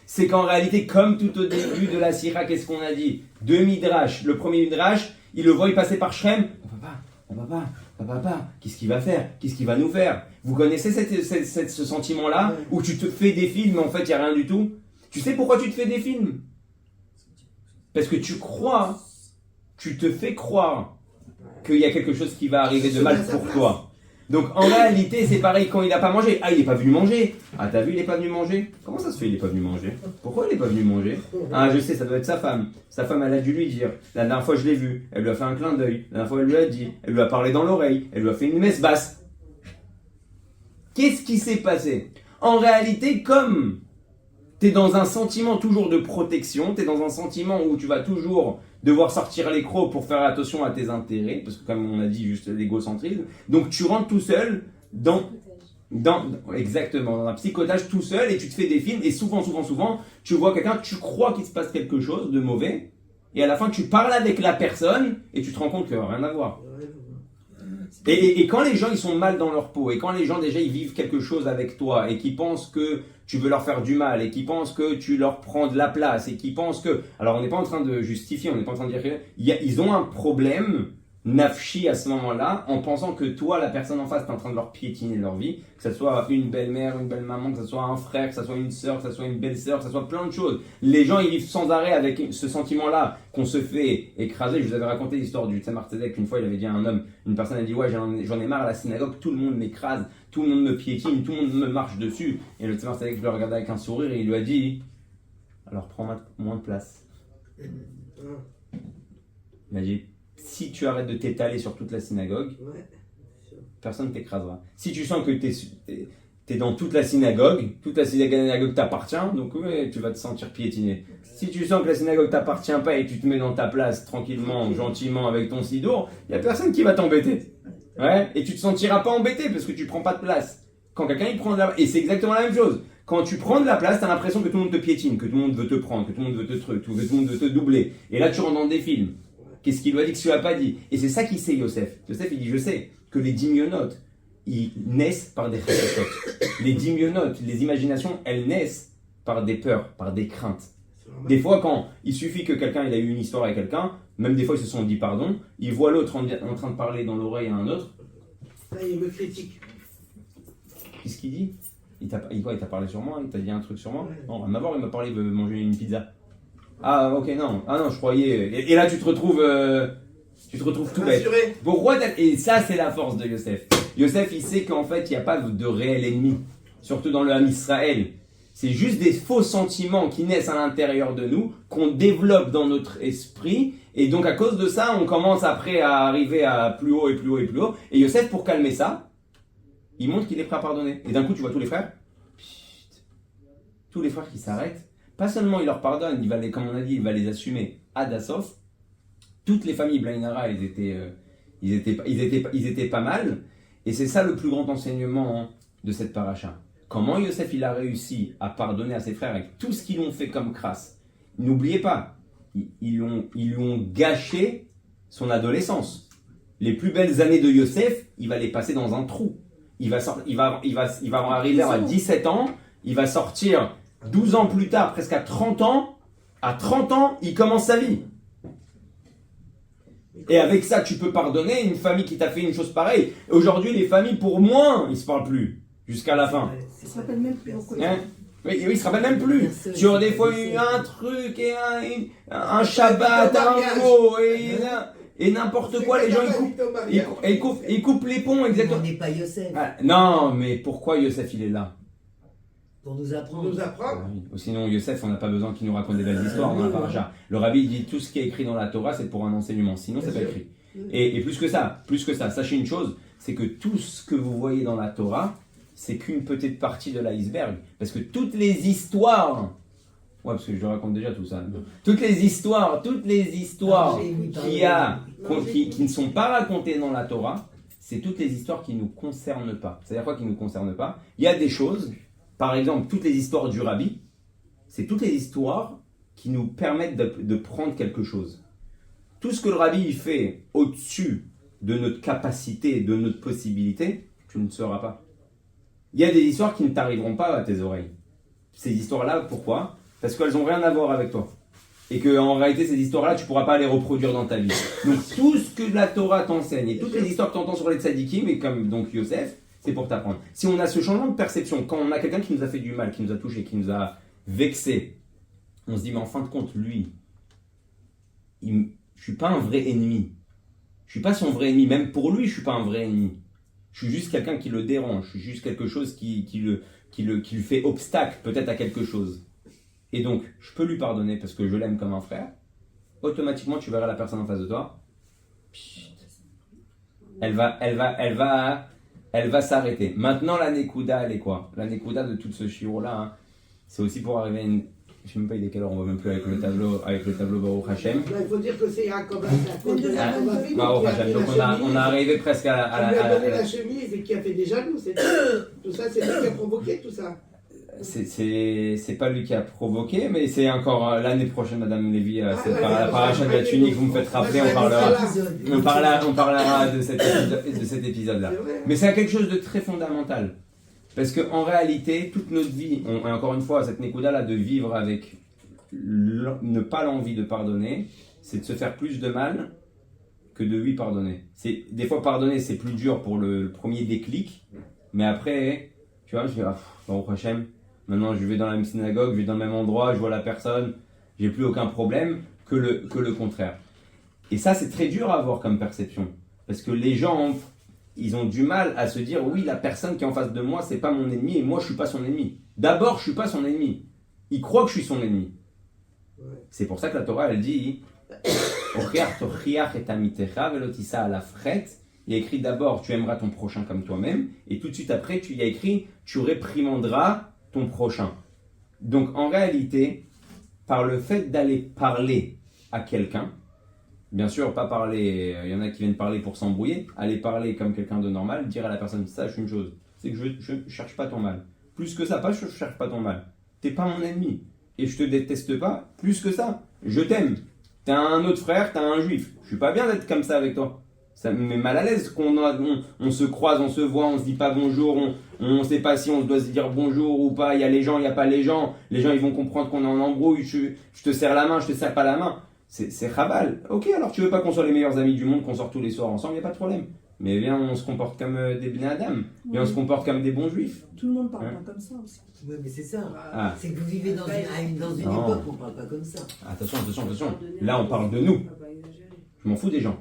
c'est qu'en réalité, comme tout au début de la sira, qu'est-ce qu'on a dit? Deux midrash. Le premier midrash, il le voit, il passait par Shrem. Papa, qu'est-ce qu'il va faire? Qu'est-ce qu'il va nous faire? Vous connaissez ce sentiment-là où tu te fais des films, mais en fait, il n'y a rien du tout? Tu sais pourquoi tu te fais des films? Parce que tu te fais croire qu'il y a quelque chose qui va arriver de mal pour toi. Donc en réalité, c'est pareil quand il n'a pas mangé. Ah, il n'est pas venu manger. Ah, t'as vu, il n'est pas venu manger? Comment ça se fait, il n'est pas venu manger? Pourquoi il n'est pas venu manger? Ah, je sais, ça doit être sa femme. Sa femme, elle a dû lui dire. La dernière fois, je l'ai vu. Elle lui a fait un clin d'œil. La dernière fois, elle lui a dit. Elle lui a parlé dans l'oreille. Elle lui a fait une messe basse. Qu'est-ce qui s'est passé? En réalité, comme tu es dans un sentiment toujours de protection, tu es dans un sentiment où tu vas toujours devoir sortir les crocs pour faire attention à tes intérêts, parce que comme on a dit, juste l'égocentrisme, donc tu rentres tout seul exactement, dans un psychotage tout seul, et tu te fais des films, et souvent, tu vois quelqu'un, tu crois qu'il se passe quelque chose de mauvais, et à la fin, tu parles avec la personne, et tu te rends compte qu'il n'y a rien à voir. Et quand les gens ils sont mal dans leur peau, et quand les gens déjà ils vivent quelque chose avec toi, et qui pensent que tu veux leur faire du mal, et qui pensent que tu leur prends de la place, et qui pensent que... Alors on n'est pas en train de justifier, on n'est pas en train de dire ils ont un problème nafshi à ce moment-là, en pensant que toi, la personne en face, tu es en train de leur piétiner leur vie, que ce soit une belle-mère, une belle-maman, que ce soit un frère, que ce soit une sœur, que ce soit une belle-sœur, que ce soit plein de choses. Les gens, ils vivent sans arrêt avec ce sentiment-là qu'on se fait écraser. Je vous avais raconté l'histoire du Tzemar Tzedek, une fois il avait dit à un homme, une personne a dit, ouais, j'en ai marre à la synagogue, tout le monde m'écrase, tout le monde me piétine, tout le monde me marche dessus. Et le Tzemar Tzedek le regardait avec un sourire et il lui a dit, alors prends moins de place. Il a dit, si tu arrêtes de t'étaler sur toute la synagogue, personne ne t'écrasera. Si tu sens que t'es dans toute la synagogue t'appartient, donc ouais, tu vas te sentir piétiné. Si tu sens que la synagogue t'appartient pas et tu te mets dans ta place tranquillement, gentiment avec ton sidour, il n'y a personne qui va t'embêter. Ouais, et tu te sentiras pas embêté parce que tu prends pas de place. Quand quelqu'un il prend de la place, et c'est exactement la même chose. Quand tu prends de la place, tu as l'impression que tout le monde te piétine, que tout le monde veut te prendre, que tout le monde veut te truc, que tout le monde veut te doubler. Et là tu rentres dans des films. Qu'est-ce qu'il lui a dit que tu n'as pas dit? Et c'est ça qu'il sait, Yosef. Yosef, il dit, je sais que les dimionotes, ils naissent par des chassachotes. Les dimionotes, les imaginations, elles naissent par des peurs, par des craintes. Des fois, quand il suffit que quelqu'un il a eu une histoire avec quelqu'un, même des fois ils se sont dit pardon, ils voient l'autre en train de parler dans l'oreille à un autre. Ça, il me critique. Qu'est-ce qu'il dit? Il t'a parlé sur moi? Il t'a dit un truc sur moi? Non, rien à voir, il m'a parlé de manger une pizza. Ah ok, non, je croyais... Et là tu te retrouves tout bête. Pourquoi Et ça c'est la force de Yosef. Yosef il sait qu'en fait il n'y a pas de réel ennemi, surtout dans le Ham Israël. C'est juste des faux sentiments qui naissent à l'intérieur de nous, qu'on développe dans notre esprit, et donc à cause de ça on commence après à arriver à plus haut et plus haut et plus haut. Et Yosef pour calmer ça, il montre qu'il est prêt à pardonner. Et d'un coup tu vois tous les frères, qui s'arrêtent. Pas seulement il leur pardonne, comme on a dit, il va les assumer à Dassof. Toutes les familles Blainara, ils étaient pas mal. Et c'est ça le plus grand enseignement de cette paracha. Comment Yosef il a réussi à pardonner à ses frères avec tout ce qu'ils ont fait comme crasse. N'oubliez pas, ils lui ont gâché son adolescence. Les plus belles années de Yosef, il va les passer dans un trou. Il va arriver à 17 ans, il va sortir 12 ans plus tard, presque à 30 ans, il commence sa vie. Et avec ça, tu peux pardonner une famille qui t'a fait une chose pareille. Aujourd'hui, les familles, pour moins, ils ne se parlent plus, jusqu'à la fin. Ils ne se rappellent même plus. Oui, ils ne se rappellent même plus. Sur des fois, il y a eu un truc, et un Shabbat, un mot, et n'importe quoi, les gens, ils coupent les ponts, exactement. On n'est pas Yosef. Non, mais pourquoi Yosef, il est là? Pour nous apprendre. Oui. Sinon, Yosef, on n'a pas besoin qu'il nous raconte des belles histoires dans la paracha. Le rabbi dit tout ce qui est écrit dans la Torah, c'est pour un enseignement. Sinon, c'est pas écrit. Et plus que ça, sachez une chose, c'est que tout ce que vous voyez dans la Torah, c'est qu'une petite partie de l'iceberg. Parce que toutes les histoires, ouais, parce que je raconte déjà tout ça. Toutes les histoires qui ne sont pas racontées dans la Torah, c'est toutes les histoires qui ne nous concernent pas. C'est-à-dire quoi qui ne nous concernent pas? Il y a des choses, par exemple, toutes les histoires du rabbi, c'est toutes les histoires qui nous permettent de prendre quelque chose. Tout ce que le rabbi il fait au-dessus de notre capacité, de notre possibilité, tu ne sauras pas. Il y a des histoires qui ne t'arriveront pas à tes oreilles. Ces histoires-là, pourquoi? Parce qu'elles n'ont rien à voir avec toi. Et qu'en réalité, ces histoires-là, tu ne pourras pas les reproduire dans ta vie. Donc tout ce que la Torah t'enseigne, et toutes les histoires que tu entends sur les tzadikim, et comme donc Yosef, c'est pour t'apprendre. Si on a ce changement de perception, quand on a quelqu'un qui nous a fait du mal, qui nous a touché, qui nous a vexé, on se dit, mais en fin de compte, lui, je ne suis pas un vrai ennemi. Je ne suis pas son vrai ennemi. Même pour lui, je ne suis pas un vrai ennemi. Je suis juste quelqu'un qui le dérange. Je suis juste quelque chose qui lui fait obstacle peut-être à quelque chose. Et donc, je peux lui pardonner parce que je l'aime comme un frère. Automatiquement, tu verras la personne en face de toi. Elle va s'arrêter. Maintenant, la Nekuda, elle est quoi? La Nekuda de tout ce chiro-là, hein, c'est aussi pour arriver à une... Je ne sais même pas il est quelle heure, on ne voit même plus avec le tableau Baruch Hashem. Là, il faut dire que c'est Yaakov, c'est à cause de Yaakov Avinu Baruch Hashem. Donc on a arrivé presque à la... Il lui a donné la chemise et qui a fait des jaloux. Tout ça, c'est lui qui a provoqué tout ça. C'est pas lui qui a provoqué, mais c'est encore l'année prochaine, Madame Lévy, la paracha de la tunique, vous me faites rappeler, on parlera de cet épisode-là. Mais c'est quelque chose de très fondamental. Parce qu'en réalité, toute notre vie, et encore une fois, cette Nekuda-là de vivre avec ne pas l'envie de pardonner, c'est de se faire plus de mal que de lui pardonner. Des fois, pardonner, c'est plus dur pour le premier déclic, mais après, tu vois, je dis, Baruch Hashem, maintenant je vais dans la même synagogue, je vais dans le même endroit, je vois la personne, j'ai plus aucun problème que le contraire. Et ça, c'est très dur à avoir comme perception. Parce que les gens, ils ont du mal à se dire, oui, la personne qui est en face de moi, c'est pas mon ennemi et moi, je suis pas son ennemi. D'abord, je suis pas son ennemi. Il croit que je suis son ennemi. Ouais. C'est pour ça que la Torah, elle dit, il y a écrit d'abord, tu aimeras ton prochain comme toi-même, et tout de suite après, il y a écrit, tu réprimanderas ton prochain. Donc, en réalité, par le fait d'aller parler à quelqu'un, bien sûr, pas parler, il y en a qui viennent parler pour s'embrouiller, aller parler comme quelqu'un de normal, dire à la personne, sache une chose, c'est que je ne cherche pas ton mal. Plus que ça, pas je ne cherche pas ton mal. T'es pas mon ennemi. Et je te déteste pas, plus que ça. Je t'aime. T'es un autre frère, t'es un juif. Je suis pas bien d'être comme ça avec toi. Ça me met mal à l'aise qu'on on se croise, on se voit, on se dit pas bonjour, on sait pas si on doit se dire bonjour ou pas, il y a les gens, il n'y a pas les gens ils vont comprendre qu'on est en embrouille, je te serre la main, je te serre pas la main. C'est rabal. Ok, alors tu veux pas qu'on soit les meilleurs amis du monde, qu'on sort tous les soirs ensemble, il n'y a pas de problème. Mais viens, on se comporte comme des Bnei Adam. Viens, on se comporte comme des bons juifs. Tout le monde parle pas comme ça aussi. Oui, mais c'est ça. Ah. C'est que vous vivez dans une époque où on parle pas comme ça. Attention. Là, on parle de nous. Je m'en fous des gens.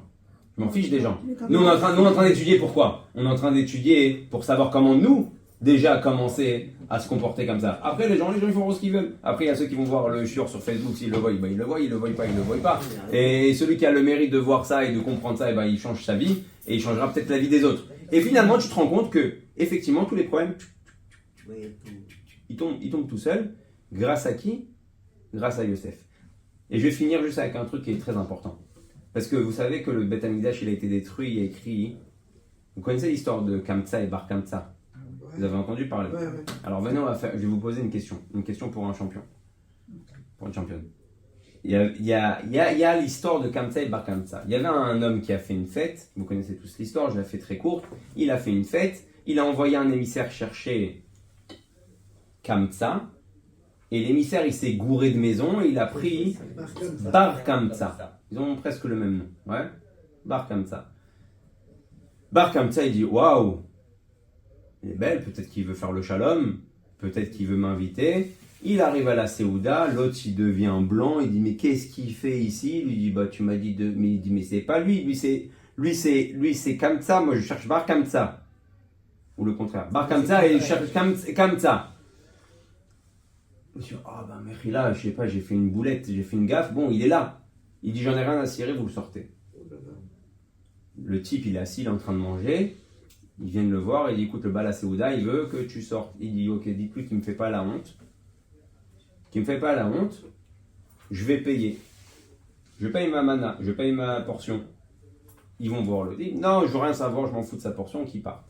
Je m'en fiche des gens. Nous, on est en train d'étudier pourquoi. On est en train d'étudier pour savoir comment nous, déjà, commencer à se comporter comme ça. Après, les gens, ils font ce qu'ils veulent. Après, il y a ceux qui vont voir le shiur sur Facebook. S'ils le voient, ils le voient. Ils le voient pas, ils le voient pas. Et celui qui a le mérite de voir ça et de comprendre ça, il change sa vie. Et il changera peut-être la vie des autres. Et finalement, tu te rends compte que, effectivement, tous les problèmes, ils tombent tout seuls. Grâce à qui? Grâce à Yosef. Et je vais finir juste avec un truc qui est très important. Parce que vous savez que le Beth Amikdash, il a été détruit, il y a écrit... Vous connaissez l'histoire de Kamtsa et Bar Kamtsa? Vous avez entendu parler? Ouais. Alors venez, je vais vous poser une question. Une question pour un champion. Pour une championne. Il y a l'histoire de Kamtsa et Bar Kamtsa. Il y avait un homme qui a fait une fête. Vous connaissez tous l'histoire, je la fais très courte. Il a fait une fête. Il a envoyé un émissaire chercher Kamtsa. Et l'émissaire, il s'est gouré de maison. Et il a pris Bar Kamtsa. Ils ont presque le même nom. Ouais. Bar Kamtsa. Bar Kamtsa, il dit waouh, elle est belle, peut-être qu'il veut faire le shalom, peut-être qu'il veut m'inviter. Il arrive à la Séouda, l'autre il devient blanc, il dit mais qu'est-ce qu'il fait ici? Il lui dit bah tu m'as dit mais il dit mais c'est pas lui c'est Kamtsa, moi je cherche Bar Kamtsa. Ou le contraire, Bar Kamtsa et il cherche Kamtsa. Il dit ah bah Mechila, je sais pas, j'ai fait une boulette, j'ai fait une gaffe, bon il est là. Il dit j'en ai rien à cirer, vous le sortez. Le type il est assis, il est en train de manger. Ils viennent le voir et il dit écoute, le Bala Seouda, il veut que tu sortes. Il dit ok, dites-lui qu'il ne me fait pas la honte. Qu'il ne me fait pas la honte, je vais payer. Je paye ma mana, je paye ma portion. Ils vont voir le dit non, je veux rien savoir, je m'en fous de sa portion, qu'il part.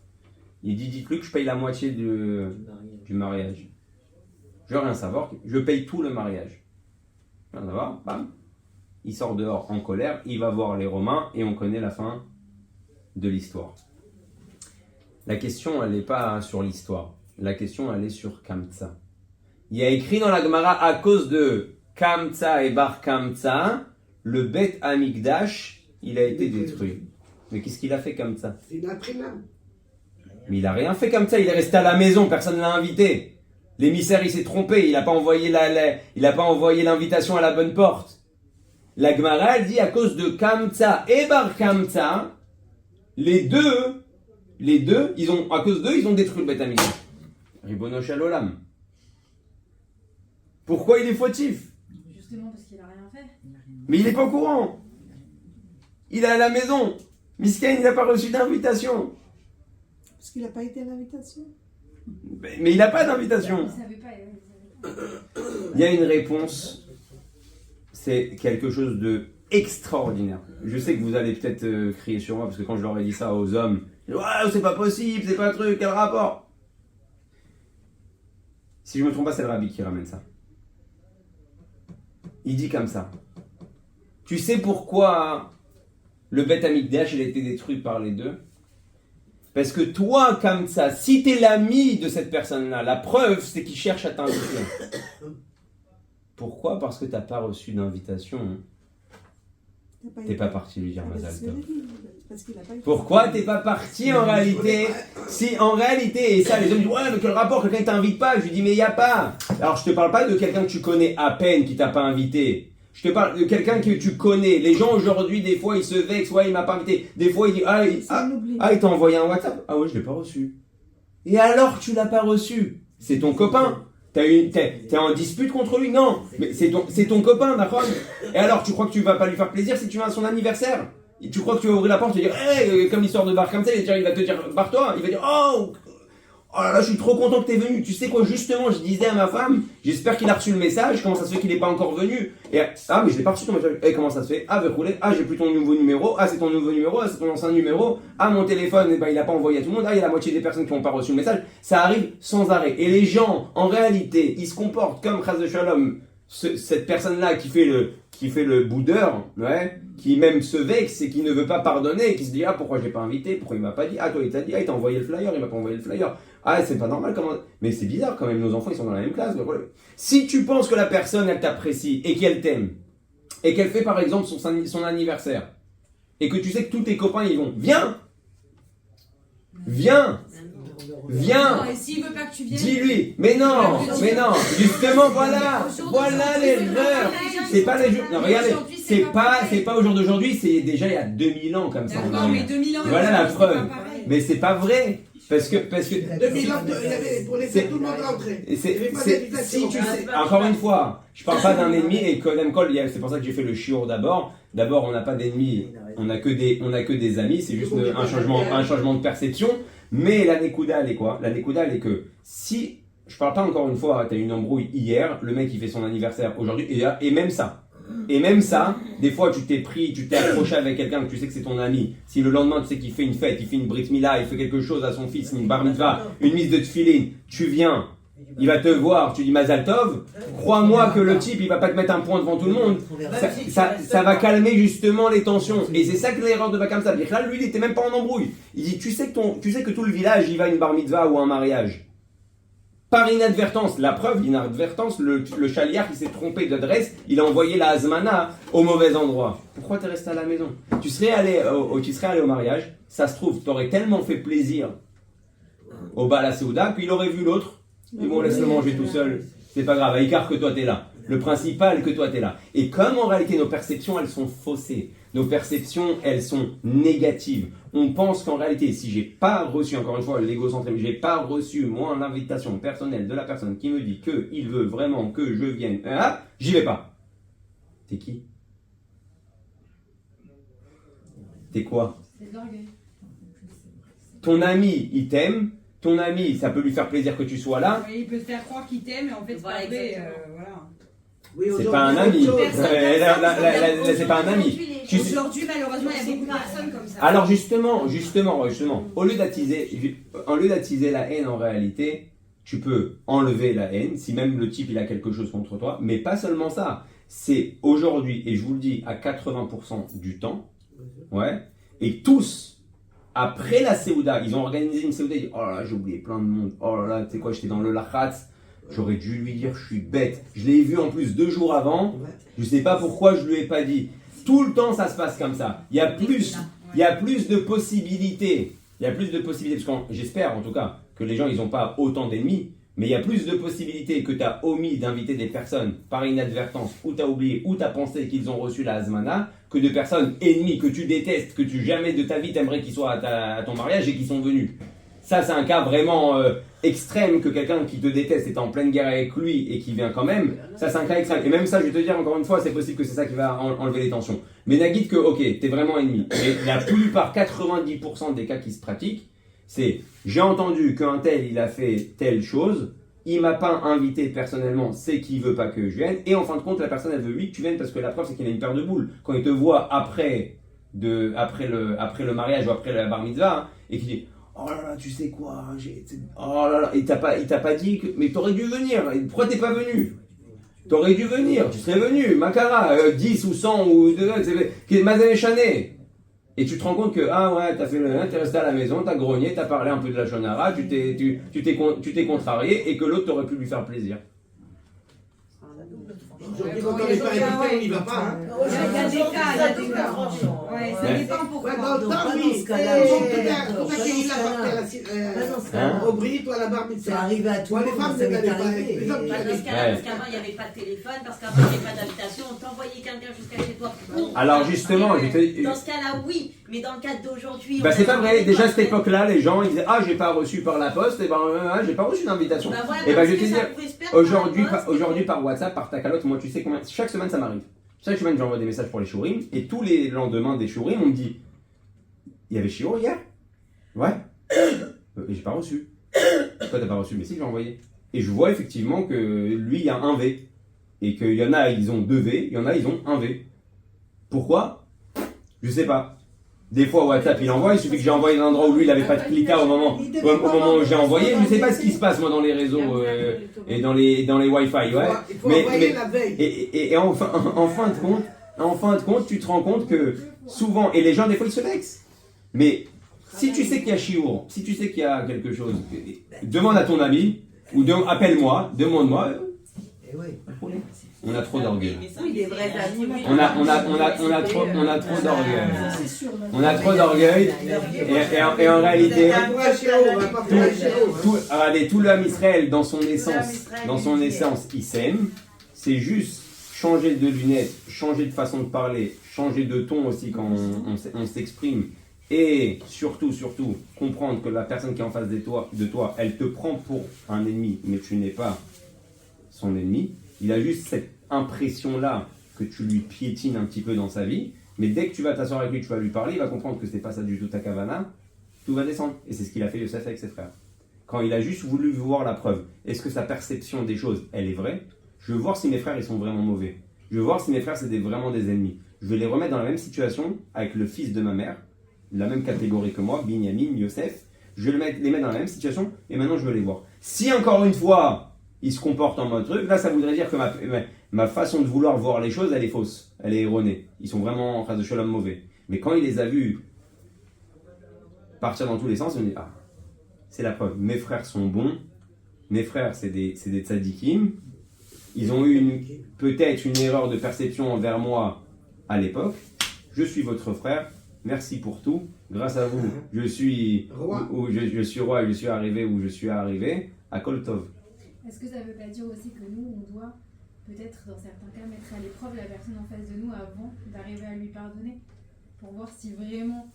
Il dit dites-lui que je paye la moitié du mariage. Je veux rien savoir, je paye tout le mariage. Rien à voir, bam. Il sort dehors en colère, il va voir les Romains et on connaît la fin de l'histoire. La question, elle n'est pas sur l'histoire. La question, elle est sur Kamtsa. Il y a écrit dans la Gemara, à cause de Kamtsa et Bar Kamtsa, le Bet Amikdash, il a été détruit. Mais qu'est-ce qu'il a fait Kamtsa? Il a pris l'âme. Mais il a rien fait Kamtsa, il est resté à la maison, personne ne l'a invité. L'émissaire, il s'est trompé, il n'a pas envoyé l'invitation à la bonne porte. La Gemara, elle dit, à cause de Kamtsa et Bar Kamtsa, les deux, à cause d'eux, ils ont détruit le Bet Amikdash. Ribono Shel Olam. Pourquoi il est fautif? Justement parce qu'il a rien fait. Mais il n'est pas au courant. Il est à la maison. Miskin, il n'a pas reçu d'invitation. Parce qu'il n'a pas été à l'invitation. Mais il n'a pas d'invitation. Il savait pas, il savait pas. Il y a une réponse. C'est quelque chose de extraordinaire. Je sais que vous allez peut-être crier sur moi parce que quand je leur ai dit ça aux hommes, ils disent ouais, c'est pas possible, c'est pas un truc, quel rapport? Si je me trompe pas, c'est le rabbi qui ramène ça. Il dit comme ça. Tu sais pourquoi le Bet Amikdash il a été détruit par les deux? Parce que toi, comme ça, si tu es l'ami de cette personne-là, la preuve, c'est qu'il cherche à t'inviter. Pourquoi? Parce que tu n'as pas reçu d'invitation. Tu n'es pas parti lui dire Mazal Tov. Pourquoi tu n'es pas parti en réalité? Si en réalité, et ça, les hommes disent ouais, mais quel rapport, quelqu'un ne t'invite pas? Je lui dis mais il n'y a pas. Alors je te parle pas de quelqu'un que tu connais à peine qui t'a pas invité. Je te parle de quelqu'un que tu connais. Les gens aujourd'hui, des fois, ils se vexent. Ouais, il m'a pas invité. Des fois, ils disent il t'a envoyé un WhatsApp. Ah ouais, je l'ai pas reçu. Et alors, tu l'as pas reçu? C'est ton copain. T'es en dispute contre lui? Non, mais c'est ton copain, d'accord? Et alors, tu crois que tu vas pas lui faire plaisir si tu vas à son anniversaire? Et tu crois que tu vas ouvrir la porte et dire hey, comme l'histoire de bar comme ça, il va te dire barre-toi. Il va dire oh là là, je suis trop content que t'es venu. Tu sais quoi, justement, je disais à ma femme, j'espère qu'il a reçu le message. Comment ça se fait qu'il n'est pas encore venu? Et mais je l'ai pas reçu ton message. Et comment ça se fait? Verroulé. J'ai plus ton nouveau numéro. C'est ton nouveau numéro. C'est ton ancien numéro. Mon téléphone, il a pas envoyé à tout le monde. Il y a la moitié des personnes qui n'ont pas reçu le message. Ça arrive sans arrêt. Et les gens, en réalité, ils se comportent comme Chas de Shalom, cette personne-là qui fait le boudeur, ouais, qui même se vexe et qui ne veut pas pardonner, et qui se dit pourquoi j'ai pas invité, pourquoi il m'a pas dit, toi il t'a dit, il t'a envoyé le flyer, il m'a pas envoyé le flyer, c'est pas normal comment, mais c'est bizarre quand même, nos enfants ils sont dans la même classe. Si tu penses que la personne elle t'apprécie et qu'elle t'aime et qu'elle fait par exemple son anniversaire et que tu sais que tous tes copains ils vont, viens. Non, et s'il veut pas que tu viennes, dis-lui. Mais non. Justement, voilà l'erreur. C'est pas les jours. Non, regardez, c'est pas au jour d'aujourd'hui, c'est déjà il y a 2000 ans comme ça. D'accord, mais 2000 ans. Voilà la preuve. Mais c'est pas vrai. Parce que 2000 ans, il y avait pour laisser tout le monde rentrer. Si tu sais, encore une fois, je parle pas d'un ennemi et c'est pour ça que j'ai fait le shiur d'abord. D'abord, on n'a pas d'ennemis, on a que des amis, c'est juste un changement de perception. Mais la Nekuda, elle est quoi? La Nekuda, elle est que si, je parle pas encore une fois, tu as eu une embrouille hier, le mec il fait son anniversaire aujourd'hui, et même ça, des fois tu t'es accroché avec quelqu'un que tu sais que c'est ton ami, si le lendemain tu sais qu'il fait une fête, il fait une brit mila, il fait quelque chose à son fils, une bar mitzvah, une mise de tefillin, tu viens, il va te voir, tu dis Mazal Tov, crois-moi que le type il va pas te mettre un point devant tout le monde, ça va calmer justement les tensions, et c'est ça que l'erreur de Bakam Sabir. Là lui il était même pas en embrouille, il dit tu sais que tout le village il va à une bar mitzvah ou à un mariage. Par inadvertance, la preuve d'inadvertance, le chaliar qui s'est trompé d'adresse, il a envoyé la azmana au mauvais endroit. Pourquoi t'es resté à la maison? Tu serais allé au mariage, ça se trouve, t'aurais tellement fait plaisir au Bala Seouda qu'il aurait vu l'autre. Et bon, laisse le manger tout seul, c'est pas grave, à écart que toi t'es là. Le principal que toi t'es là. Et comme en réalité nos perceptions elles sont faussées, nos perceptions elles sont négatives. On pense qu'en réalité, si j'ai pas reçu, encore une fois l'égocentrisme, j'ai pas reçu moi l'invitation personnelle de la personne qui me dit qu'il veut vraiment que je vienne, j'y vais pas. T'es qui? T'es quoi? C'est de l'orgueil. ton ami, il t'aime. Ton ami, ça peut lui faire plaisir que tu sois là. Ouais, il peut te faire croire qu'il t'aime, mais en fait, c'est Voilà, pas vrai. exactement. Voilà. Oui, C'est pas un ami. C'est pas un ami. Tu sais- Aujourd'hui, malheureusement, il y a beaucoup de personnes comme ça. Alors justement, au lieu d'attiser la haine en réalité, tu peux enlever la haine, si même le type il a quelque chose contre toi, mais pas seulement ça. C'est aujourd'hui, et je vous le dis, à 80% du temps, ouais, et tous, après la Séouda, ils ont organisé une Séouda, ils disent, oh là là, j'ai oublié plein de monde, oh là là, tu sais quoi, j'étais dans le Lachatz, j'aurais dû lui dire, je suis bête. Je l'ai vu en plus 2 jours avant, je sais pas pourquoi je lui ai pas dit. Tout le temps, ça se passe comme ça. Il y a plus de possibilités. Parce que j'espère en tout cas que les gens, ils n'ont pas autant d'ennemis, mais il y a plus de possibilités que tu as omis d'inviter des personnes par inadvertance, ou tu as oublié, ou tu as pensé qu'ils ont reçu la Hazmana, que de personnes ennemies que tu détestes, que tu jamais de ta vie t'aimerais qu'ils soient à ton mariage et qu'ils sont venus. Ça, c'est un cas vraiment extrême, que quelqu'un qui te déteste est en pleine guerre avec lui et qui vient quand même. Ça, c'est un cas extrême. Et même ça, je vais te dire encore une fois, c'est possible que c'est ça qui va enlever les tensions. Mais n'a guide que, ok, t'es vraiment ennemi. Et la plupart, 90% des cas qui se pratiquent, c'est j'ai entendu qu'un tel, il a fait telle chose, il m'a pas invité personnellement, c'est qu'il veut pas que je vienne. Et en fin de compte, la personne, elle veut oui que tu viennes parce que la preuve, c'est qu'il a une paire de boules. Quand il te voit après le mariage ou après la bar mitzvah, hein, et qu'il dit oh là là, tu sais quoi, oh là là, il t'a pas dit que, mais t'aurais dû venir, pourquoi t'es pas venu? T'aurais dû venir, tu serais venu, Makara, 10 ou 100 ou 2, c'est Mazal Chané. Et tu te rends compte que, ah ouais, t'es resté à la maison, t'as grogné, t'as parlé un peu de la Shonara, tu t'es contrarié et que l'autre t'aurait pu lui faire plaisir. Aujourd'hui, quand on n'est pas invité, on n'y va pas. Hein. Il y a des cas. Ouais, ça dépend pourquoi. Dans le temps, oui. Aubry, toi, la bar mitzvah. Ça arrive à toi, Les femmes, ça vous m'est n'allez pas arrivé. avec les hommes. Parce qu'avant, il n'y avait pas de téléphone, parce qu'avant, il n'y avait pas d'invitation, on t'envoyait quelqu'un jusqu'à chez toi. Alors justement, Dans ce cas-là, oui, mais dans le cadre d'aujourd'hui. Bah c'est pas vrai, déjà à cette époque-là, les gens ils disaient ah j'ai pas reçu par la poste, et ben j'ai pas reçu d'invitation. Bah voilà, et ben je vais te parce que dire, ça pouvait se perdre aujourd'hui par WhatsApp, par ta calotte, moi tu sais combien, chaque semaine ça m'arrive. Chaque semaine j'envoie des messages pour les shurim, et tous les lendemains des shurim on me dit il y avait shiur hier? Ouais. Et j'ai pas reçu. Pourquoi t'as pas reçu? Mais si j'ai envoyé. Et je vois effectivement que lui il y a un V. Et qu'il y en a ils ont 2 V, il y en a ils ont 1 V. Pourquoi? Je sais pas. Des fois WhatsApp il envoie, il suffit que j'ai envoyé un endroit où lui il avait pas de clica au moment où j'ai envoyé. Je sais pas ce qui se passe moi dans les réseaux et dans les Wi-Fi, ouais. Il faut envoyer la veille. Et en fin de compte, tu te rends compte que souvent, et les gens des fois ils se vexent. Mais si tu sais qu'il y a chiour, si tu sais qu'il y a quelque chose, demande à ton ami ou appelle-moi, demande-moi. Et oui. On a trop d'orgueil. Oui, des vrais amis. On a trop d'orgueil. On a trop d'orgueil. Et en réalité, regardez, tout l'homme Israël dans son essence, il s'aime. C'est juste changer de lunettes, changer de façon de parler, changer de ton aussi quand on s'exprime. Et surtout, comprendre que la personne qui est en face de toi, elle te prend pour un ennemi, mais tu n'es pas son ennemi. Il a juste cette impression-là que tu lui piétines un petit peu dans sa vie, mais dès que tu vas t'asseoir avec lui, tu vas lui parler, il va comprendre que c'est pas ça du tout ta kavana, tout va descendre. Et c'est ce qu'il a fait Yosef avec ses frères. Quand il a juste voulu voir la preuve, est-ce que sa perception des choses, elle est vraie? Je veux voir si mes frères, ils sont vraiment mauvais. Je veux voir si mes frères, c'est vraiment des ennemis. Je vais les remettre dans la même situation avec le fils de ma mère, la même catégorie que moi, Binyamin, Yosef. Je vais les mettre dans la même situation, et maintenant je veux les voir. Si encore une fois, ils se comportent en mode truc, là ça voudrait dire que ma façon de vouloir voir les choses, elle est fausse, elle est erronée. Ils sont vraiment en face de shalom mauvais. Mais quand il les a vus partir dans tous les sens, on dit ah, c'est la preuve. Mes frères sont bons, mes frères c'est des tzadikim, ils ont eu peut-être une erreur de perception envers moi à l'époque. Je suis votre frère, merci pour tout. Grâce à vous, je suis roi, je suis arrivé où je suis arrivé à Kol Tov. Est-ce que ça ne veut pas dire aussi que nous, on doit peut-être dans certains cas mettre à l'épreuve la personne en face de nous avant d'arriver à lui pardonner, pour voir si vraiment,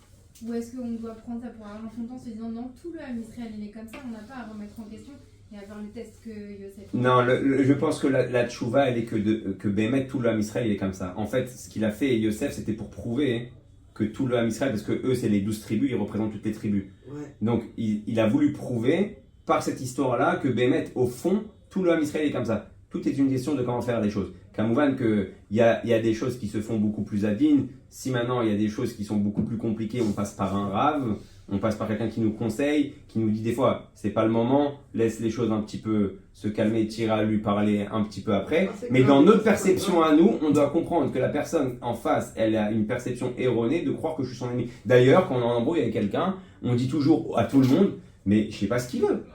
ou est-ce qu'on doit prendre ça pour avoir l'enfant en se disant non, tout le Ham Israël il est comme ça, on n'a pas à remettre en question et à faire le test que Yosef. Non, je pense que la tchouva elle est que Bémet, tout le Ham Israël il est comme ça. En fait, ce qu'il a fait Yosef, c'était pour prouver que tout le Ham Israël, parce que eux c'est les 12 tribus, ils représentent toutes les tribus. Ouais. Donc il a voulu prouver par cette histoire-là que Bémet, au fond, tout le Ham Israël est comme ça. Tout est une question de comment faire les choses. Kamouvan, qu'il y a des choses qui se font beaucoup plus adines. Si maintenant il y a des choses qui sont beaucoup plus compliquées, on passe par un rave, on passe par quelqu'un qui nous conseille, qui nous dit des fois, c'est pas le moment, laisse les choses un petit peu se calmer, tire à lui parler un petit peu après. Mais dans notre perception à nous, on doit comprendre que la personne en face, elle a une perception erronée de croire que je suis son ennemi. D'ailleurs, quand on est en embrouille avec quelqu'un, on dit toujours à tout le monde, mais je sais pas ce qu'il veut.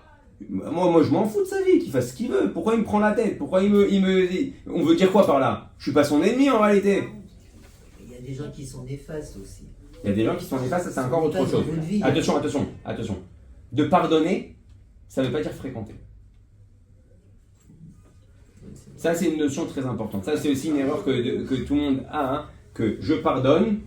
Moi, je m'en fous de sa vie, qu'il fasse ce qu'il veut. Pourquoi il me prend la tête? Pourquoi on veut dire quoi par là? Je suis pas son ennemi en réalité. Il y a des gens qui sont néfastes aussi. Il y a des gens qui sont néfastes, ça c'est encore autre chose. Attention. De pardonner, ça veut pas dire fréquenter. Ça c'est une notion très importante. Ça c'est aussi une erreur que tout le monde a, hein, que je pardonne,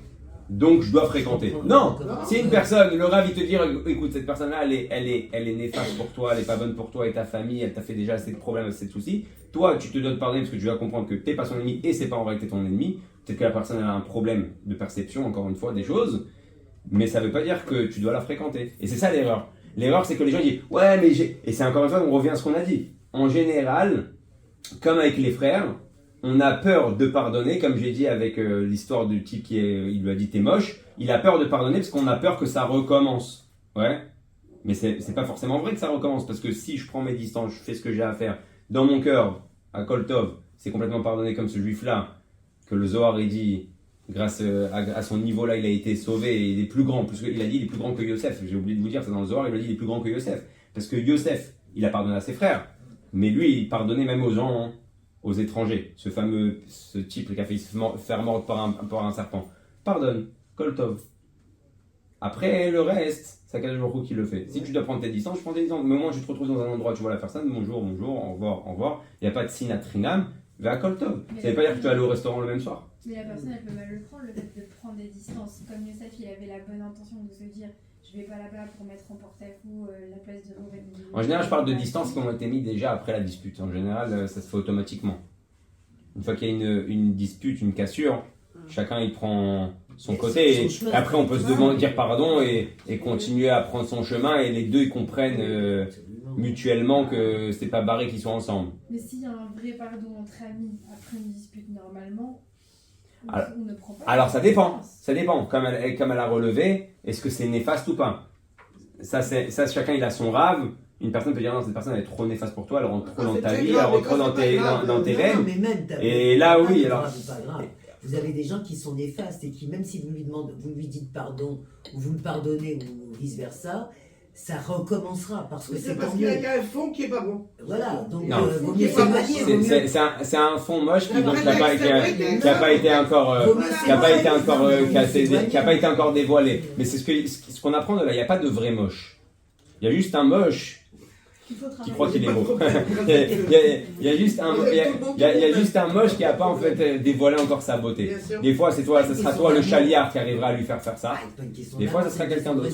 donc je dois fréquenter. Non, si une personne, le Rav il te dit, écoute, cette personne-là, elle est néfaste pour toi, elle est pas bonne pour toi et ta famille, elle t'a fait déjà assez de problèmes, assez de soucis. Toi, tu te dois te pardonner parce que tu dois comprendre que t'es pas son ennemi et c'est pas en réalité ton ennemi. Peut-être que la personne elle a un problème de perception, encore une fois, des choses, mais ça veut pas dire que tu dois la fréquenter. Et c'est ça l'erreur. L'erreur, c'est que les gens disent, ouais, mais j'ai. Et c'est encore une fois, on revient à ce qu'on a dit. En général, comme avec les frères, on a peur de pardonner, comme j'ai dit avec l'histoire du type il lui a dit t'es moche, il a peur de pardonner parce qu'on a peur que ça recommence. Ouais. Mais c'est pas forcément vrai que ça recommence, parce que si je prends mes distances, je fais ce que j'ai à faire, dans mon cœur, à Koltov, c'est complètement pardonné comme ce juif-là, que le Zohar il dit, grâce à son niveau-là, il a été sauvé, et il est plus grand, il a dit il est plus grand que Yosef. J'ai oublié de vous dire, c'est dans le Zohar, il a dit il est plus grand que Yosef. Parce que Yosef, il a pardonné à ses frères, mais lui, il pardonnait même aux gens, hein, aux étrangers. Ce type qui a fait se faire mordre par un serpent. Pardonne, Koltov. Après, le reste, c'est Akadosh Baruch Hu qui le fait. Si tu dois prendre tes distances, je prends tes distances. Mais au moins, tu te retrouves dans un endroit, tu vois la personne, bonjour, au revoir. Il n'y a pas de sinatrinam, va à Koltov. Ça ne veut pas dire que tu vas aller au restaurant le même soir. Mais la personne, elle peut mal le prendre, le fait de prendre des distances. Comme Youssef, il avait la bonne intention de se dire, je vais pas là-bas pour mettre en porte-à-faux la place de Rouven. En général, je parle de distances qui ont été mises déjà après la dispute. En général, ça se fait automatiquement. Une fois qu'il y a une dispute, une cassure, chacun il prend son côté. Et après, on peut se dire pardon et continuer à prendre son chemin. Et les deux, ils comprennent mutuellement que c'est pas barré qu'ils soient ensemble. Mais s'il y a un vrai pardon entre amis après une dispute, normalement, on ne prend pas. Alors ça dépend. Comme elle a relevé, est-ce que c'est néfaste ou pas? Ça, chacun il a son rave. Une personne peut dire non, cette personne elle est trop néfaste pour toi, elle rentre trop dans ta vie, elle rentre trop dans tes veines. Et là oui, alors. Vous avez des gens qui sont néfastes et qui, même si vous lui dites pardon, ou vous le pardonnez ou vice versa, ça recommencera parce que c'est parce qu'il y a un fond qui est pas bon. Voilà, donc vaut mieux s'éloigner. C'est un fond moche qui n'a pas été encore dévoilé. Mais c'est ce qu'on apprend de là. Il n'y a pas de vrai moche. Il y a juste un moche qui croit qu'il est beau. Il y a juste un moche qui n'a pas en fait dévoilé encore sa beauté. Des fois, ça sera toi le chaliard qui arrivera à lui faire ça. Des fois, ça sera quelqu'un d'autre.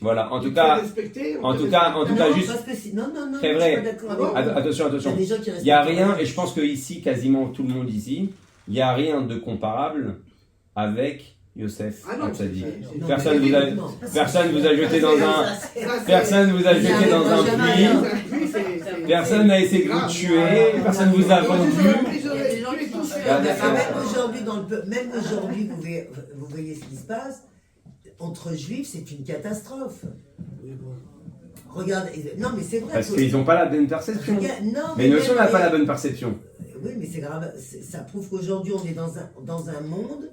Voilà, en tout cas, juste. C'est vrai. Attention. Il n'y a rien, et je pense que ici, quasiment tout le monde ici, il n'y a rien de comparable avec Youssef Hatzadi. Personne vous a jeté dans un puits. Personne n'a essayé de vous tuer. Personne ne vous a vendu. Même aujourd'hui, vous voyez ce qui se passe. Entre juifs, c'est une catastrophe. Regarde, non mais c'est vrai. Parce qu'ils n'ont pas la bonne perception. Mais Notion n'a pas la bonne perception. Oui, mais c'est grave. Ça prouve qu'aujourd'hui, on est dans un monde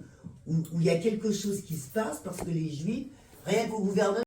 où il y a quelque chose qui se passe parce que les juifs, rien qu'au gouvernement,